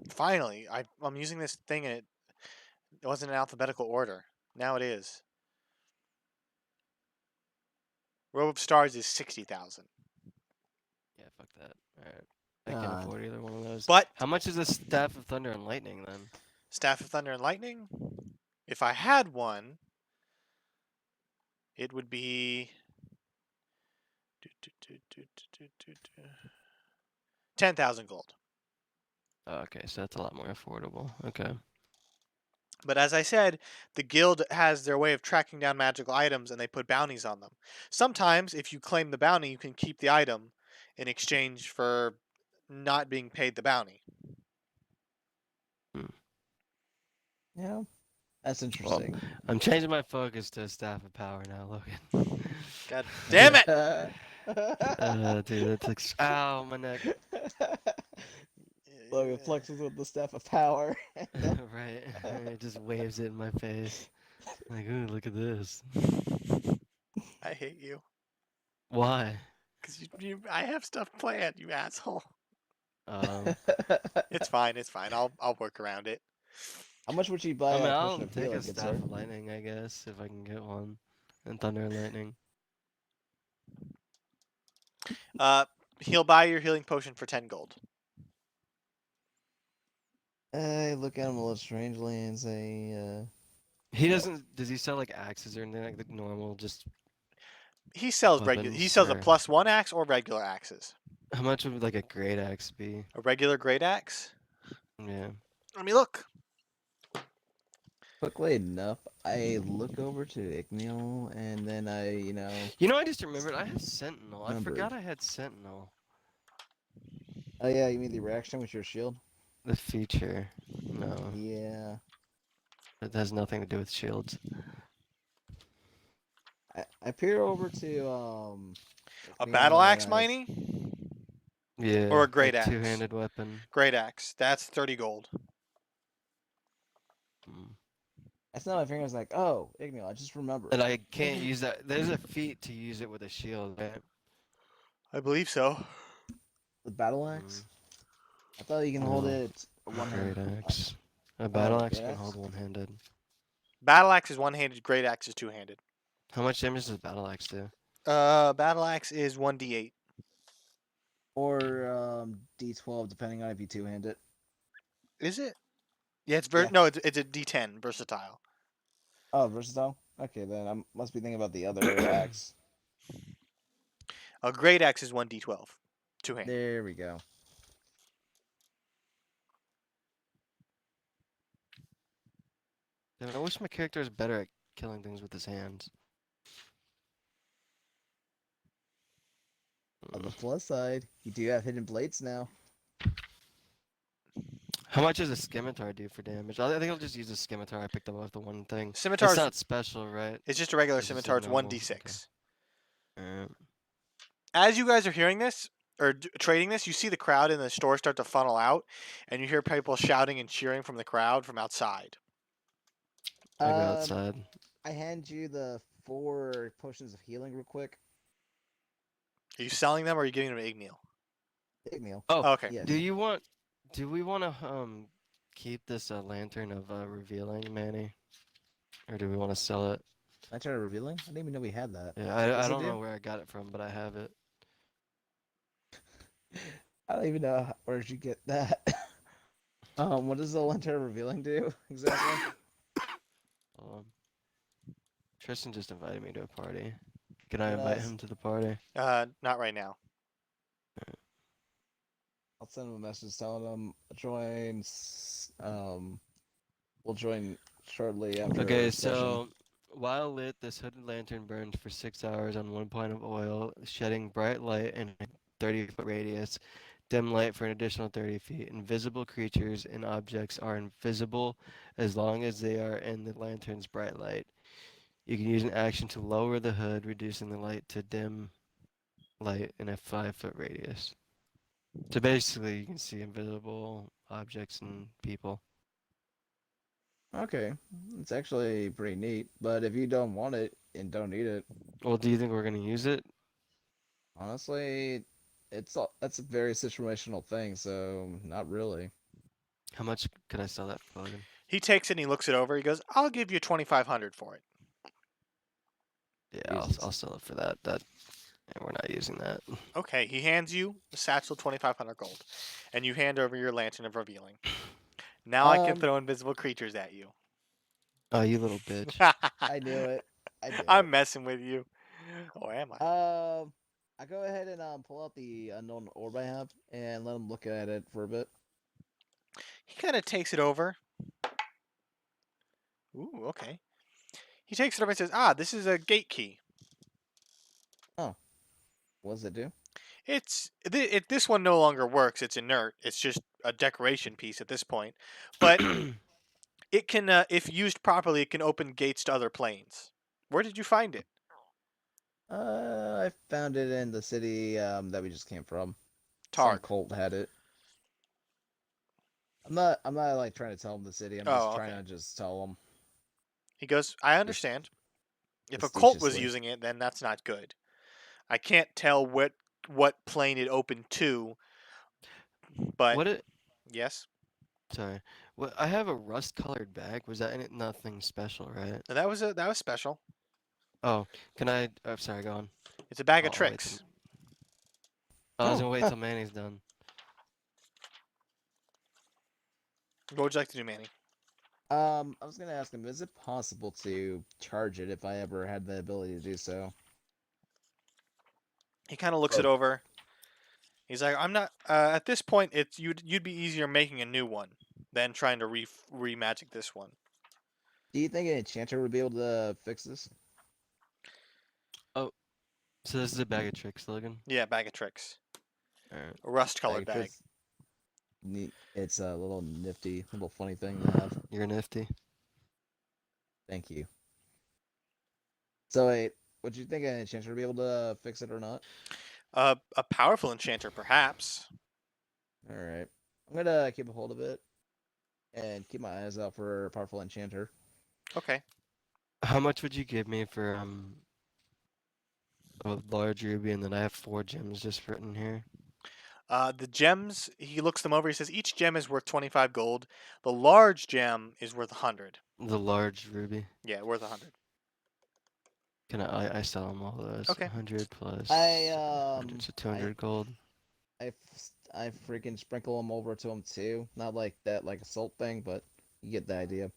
Finally, I'm using this thing and it wasn't in alphabetical order. Now it is. Row of Stars is 60,000. Yeah, fuck that. Alright. I can't God. afford either one of those. But How much is the Staff of Thunder and Lightning then? Staff of Thunder and Lightning, if I had one, it would be 10,000 gold. Oh, okay, so that's a lot more affordable. Okay. But as I said, the guild has their way of tracking down magical items and they put bounties on them. Sometimes, if you claim the bounty, you can keep the item in exchange for not being paid the bounty. Yeah, that's interesting. I'm changing my focus to Staff of Power now, Logan. God damn it! Dude, that's like, ow, my neck. Logan flexes with the staff of power. Right. It just waves it in my face. Like, ooh, look at this. I hate you. Why? Because I have stuff planned, you asshole. Um, It's fine, it's fine. I'll work around it. How much would you buy I mean, a I'll potion of take healing, a good Staff sir? of Lightning, I guess, if I can get one. And Thunder and Lightning. He'll buy your healing potion for 10 gold. I look at him a little strangely and say, He doesn't, does he sell like axes or anything like the normal, just, He sells regular. He Weapons, sells a or- +1 axe or regular axes. how much would like a great axe be? A regular great axe. Yeah. Let me look. quickly enough, I look over to Igneel and then You know, I just remembered I have Sentinel. I Remembered. forgot I had Sentinel. oh yeah, you mean the reaction with your shield? The feature. No, Yeah. it has nothing to do with shields. I peer over to A Igneel battle and axe, I Miney? Yeah. Or a great like axe. Two-handed weapon. Great axe. That's 30 gold. Mm. I snap my fingers like, oh, Igneel, I just remembered. And I can't use that. There's a feat to use it with a shield, right? I believe so. The battle axe? I thought you can hold No. it one Great hand. axe. A battle axe great you can axe? hold one-handed. Battle axe is one-handed. Great axe is two-handed. How much damage does battle axe do? Battle axe is 1d8. Or D12, depending on if you two-hand it. Is it? Yeah, it's Yeah. no, it's a d10 versatile. Oh, versatile? Okay, then I must be thinking about the other axe. A great axe is 1d12. Two-handed. There we go. Damn, I wish my character was better at killing things with his hands. On the plus side, you do have hidden blades now. How much does a scimitar do for damage? I think I'll just use a scimitar I picked up off the one thing. It's Scimitar's not special, right? it's just a regular It's just a scimitar. It's normal, 1d6. Alright. As you guys are hearing this or trading this, you see the crowd in the store start to funnel out, and you hear people shouting and cheering from the crowd from outside. I go Um, outside. I hand you the 4 potions of healing real quick. Are you selling them or are you giving them to Igneal? Big meal. Oh, Okay. Yes. do we want to keep this lantern of revealing, Manny? Or do we want to sell it? I tried revealing. I didn't even know we had that. Yeah, What I does it don't do? know where I got it from, but I have it. I don't even know where'd you get that. What does the lantern revealing do exactly? Um, Tristan just invited me to a party. Can I Can I invite s- him to the party? Not right now. I'll send him a message telling him we'll join shortly after. Okay, our session. so while lit, this hooded lantern burns for 6 hours on 1 pint of oil, shedding bright light in a 30-foot radius. Dim light for an additional 30 feet. Invisible creatures and objects are invisible as long as they are in the lantern's bright light. You can use an action to lower the hood, reducing the light to dim light in a 5-foot radius. So basically, you can see invisible objects and people. Okay, it's actually pretty neat. But if you don't want it and don't need it, Well, do you think we're gonna use it? honestly, that's a very situational thing. So not really. How much could I sell that for, Logan? He takes it and he looks it over. He goes, "I'll give you 2,500 for it." Yeah, Jesus. I'll sell it for that. Yeah, we're not using that. Okay. He hands you the satchel 2,500 gold, and you hand over your lantern of revealing. Now I can Um, throw invisible creatures at you. Oh, you little bitch. I knew it. I knew I'm it. messing with you. Or am I? I go ahead and pull out the unknown orb I have and let him look at it for a bit. He kind of takes it over. Ooh, okay. He takes it over and says, "Ah, this is a gate key. What does it do? This one no longer works. It's inert. It's just a decoration piece at this point. But it can, if used properly, it can open gates to other planes. Where did you find it? I found it in the city that we just came from. Some Targ. cult had it. I'm not like trying to tell him the city. I'm just Oh, trying okay. to just tell him. He goes, "I understand. If a cult was Facetiously. using it, then that's not good. I can't tell what plane it opened to, but What it? yes, Sorry. What? I have a rust-colored bag. Was that in it? Nothing special, right? that was special. Oh, can I? Oh, sorry, go on. It's a bag of I'll wait tricks. I was Oh, gonna wait till Manny's done. What would you like to do, Manny?" I was gonna ask him, is it possible to charge it if I ever had the ability to do so? He kind of looks it over. He's like, "I'm not. At this point, it's you'd be easier making a new one than trying to re-magic this one." Do you think an enchanter would be able to fix this? So this is a bag of tricks, Logan. Yeah, bag of tricks, Alright. a rust-colored bag. Neat. It's a little nifty, little funny thing to have. You're nifty. Thank you. So wait, would you think an enchanter would be able to fix it or not? A powerful enchanter, perhaps. All right, I'm gonna keep a hold of it and keep my eyes out for a powerful enchanter. Okay. How much would you give me for a large ruby, and then I have 4 gems just written here? The gems, he looks them over. He says each gem is worth 25 gold. The large gem is worth 100. The large ruby. Yeah, worth 100. Can I sell them all those? Okay. 100 plus. I 100 to 200 gold. I freaking sprinkle them over to him too. Not like that, like a salt thing, but you get the idea.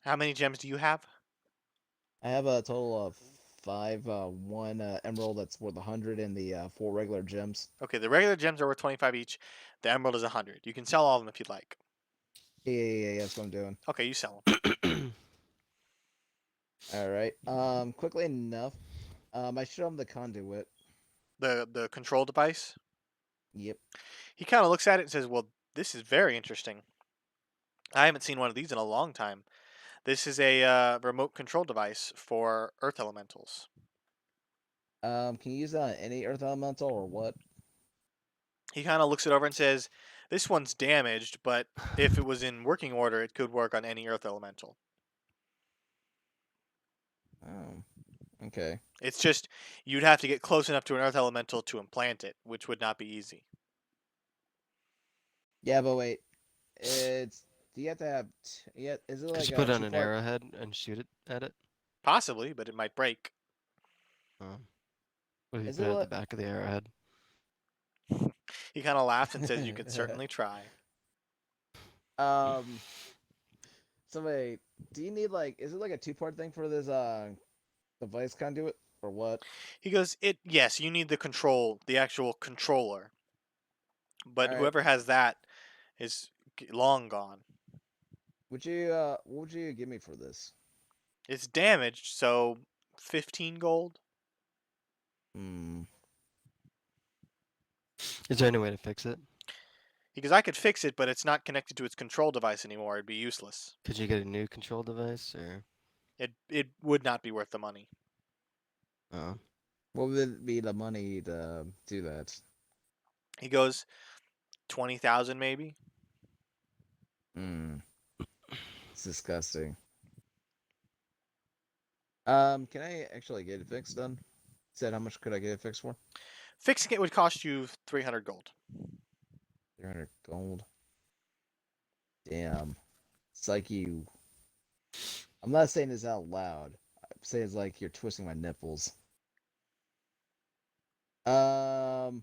How many gems do you have? I have a total of 5. One emerald that's worth 100, and the 4 regular gems. Okay, the regular gems are worth 25 each. The emerald is 100. You can sell all of them if you'd like. Yeah, that's what I'm doing. Okay, you sell them. All right. Quickly enough. I show him the conduit. The control device. Yep. He kind of looks at it and says, "Well, this is very interesting. I haven't seen one of these in a long time. This is a remote control device for earth elementals." Can you use that on any earth elemental or what? He kind of looks it over and says, "This one's damaged, but if it was in working order, it could work on any earth elemental. Oh. Okay. It's just you'd have to get close enough to an earth elemental to implant it, which would not be easy." Yeah, but wait. It's. Do you have to have? Yeah. Is it Could like you a put on an two-part? arrowhead and shoot it at it? Possibly, but it might break. What if you Is put it it at the like? back of the arrowhead? He kind of laughs and says, "You could certainly try." um. So wait. Do you need like? Is it like a two-part thing for this device conduit or what? He goes, Yes, you need the control, the actual controller, but All right. whoever has that is long gone. Would you what would you give me for this? It's damaged, so 15 gold. Hmm. Is there any way to fix it? He goes, "I could fix it, but it's not connected to its control device anymore. It'd be useless. Could you get a new control device or? It would not be worth the money." Oh, What would it be the money to do that? He goes, 20,000 maybe. Hmm. It's disgusting. Can I actually get it fixed then? Said how much could I get it fixed for? Fixing it would cost you 300 gold. 300 gold. Damn. It's like you. I'm not saying this out loud. I'm saying it's like you're twisting my nipples. Um.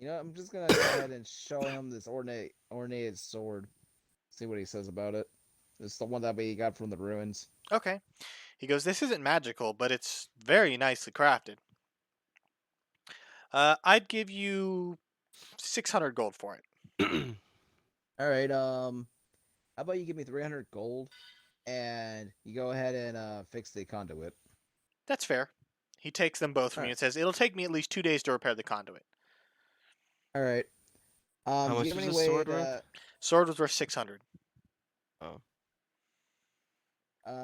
I'm just gonna go ahead and show him this ornated sword. See what he says about it. It's the one that we got from the ruins. Okay. He goes, "This isn't magical, but it's very nicely crafted. I'd give you 600 gold for it." All right. How about you give me 300 gold, and you go ahead and fix the conduit. That's fair. He takes them both from All you right. and says, "It'll take me at least 2 days to repair the conduit." All right. how Do much you have is any this way sword worth? to Sword was worth 600. Oh,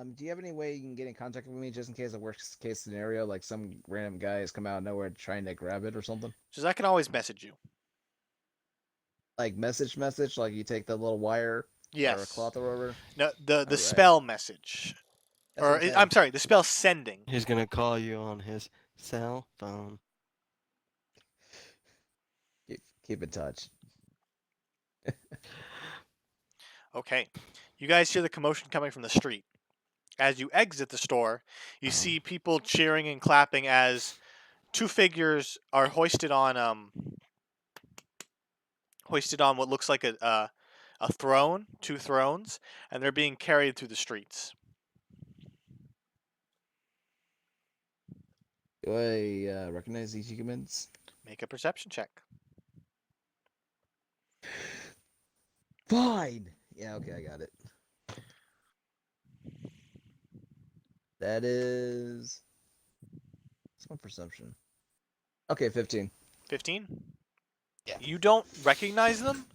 do you have any way you can get in contact with me just in case a worst case scenario, like some random guy has come out of nowhere trying to grab it or something? Says, "I can always message you." Like message, like you take the little wire or a Yes. cloth or whatever. No, the Alright. spell message. That's what I'm Or, saying. I'm sorry, the spell sending. he's gonna call you on his cell phone. Keep in touch. Okay. You guys hear the commotion coming from the street. As you exit the store, you Uh-huh. see people cheering and clapping as two figures are hoisted on what looks like a throne, two thrones, and they're being carried through the streets. Do I recognize these humans? Make a perception check. Fine. Yeah. Okay, I got it. That is. What's my perception? Okay, 15. 15? Yeah. You don't recognize them,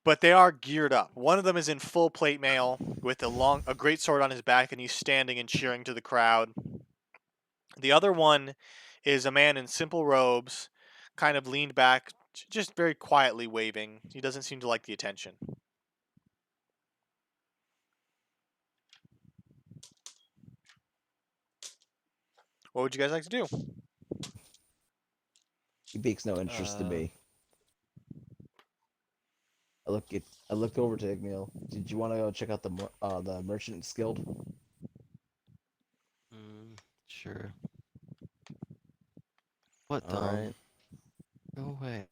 but they are geared up. One of them is in full plate mail with a great sword on his back, and he's standing and cheering to the crowd. The other one is a man in simple robes, kind of leaned back, just very quietly waving. He doesn't seem to like the attention. What would you guys like to do? He piques no interest in Uh, me. I look over to Igmil. Did you want to go check out the Merchant's Guild? Sure. What All right. Go away.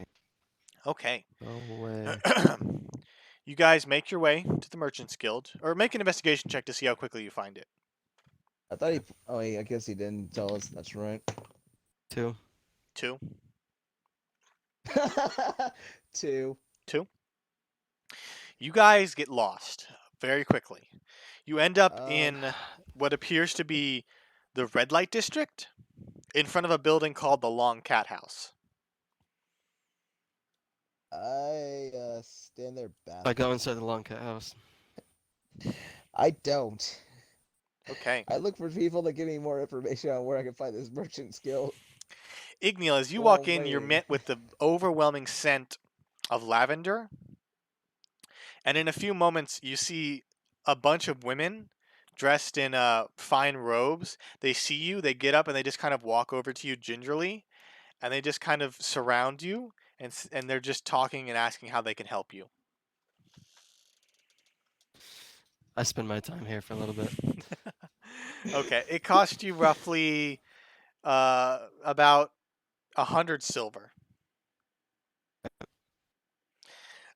Okay. Go away. You guys make your way to the Merchant's Guild, or make an investigation check to see how quickly you find it. I thought he. Oh, I guess he didn't tell us. That's right. 2. 2. 2. 2. You guys get lost. very quickly. You end up Um, in what appears to be the red light district in front of a building called the Long Cat House. I stand there I baffled. go inside the long cat house. I don't. Okay. I look for people to give me more information on where I can find this merchant skill. Igneal, as you Well, walk in, you're waiting. met with the overwhelming scent of lavender. And in a few moments, you see a bunch of women dressed in fine robes. They see you, they get up, and they just kind of walk over to you gingerly, and they just kind of surround you, and they're just talking and asking how they can help you. I spend my time here for a little bit. Okay, it cost you roughly about 100 silver.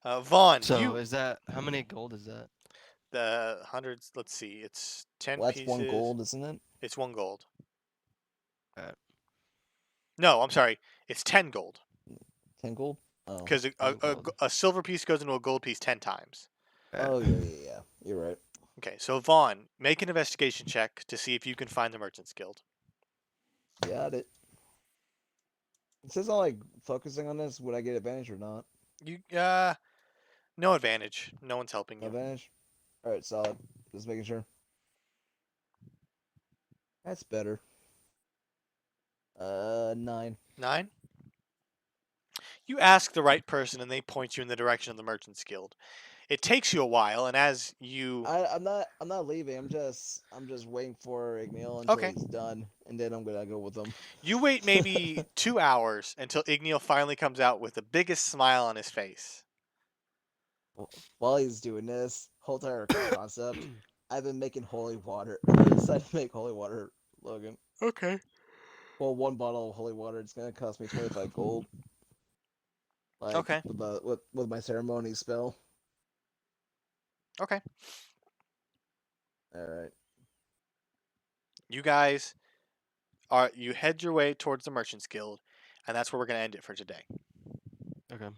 Vaughn, So is that how many gold is that? the hundreds. Let's see, it's 10 Well, that's pieces. 1 gold, isn't it? It's 1 gold. Alright. No, I'm sorry, it's 10 gold. 10 gold. Oh. Because 10 gold. a silver piece goes into a gold piece 10 times. Oh yeah. You're right. Okay, so Vaughn, make an investigation check to see if you can find the Merchant's Guild. Got it. It says I'm like focusing on this. Would I get advantage or not? You no advantage. No one's helping No you. advantage. All right, solid. Just making sure. That's better. 9. 9. You ask the right person, and they point you in the direction of the Merchant's Guild. It takes you a while, and as you I'm not leaving. I'm just waiting for Igneal until Okay. he's done, and then I'm gonna go with him. you wait maybe 2 hours until Igneal finally comes out with the biggest smile on his face. While he's doing this whole entire concept, I've been making holy water. I decided to make holy water, Logan. Okay. Well, 1 bottle of holy water. It's gonna cost me 25 gold. Like, Okay. with my ceremony spell. Okay. All right. You guys you head your way towards the Merchant's Guild, and that's where we're gonna end it for today. Okay.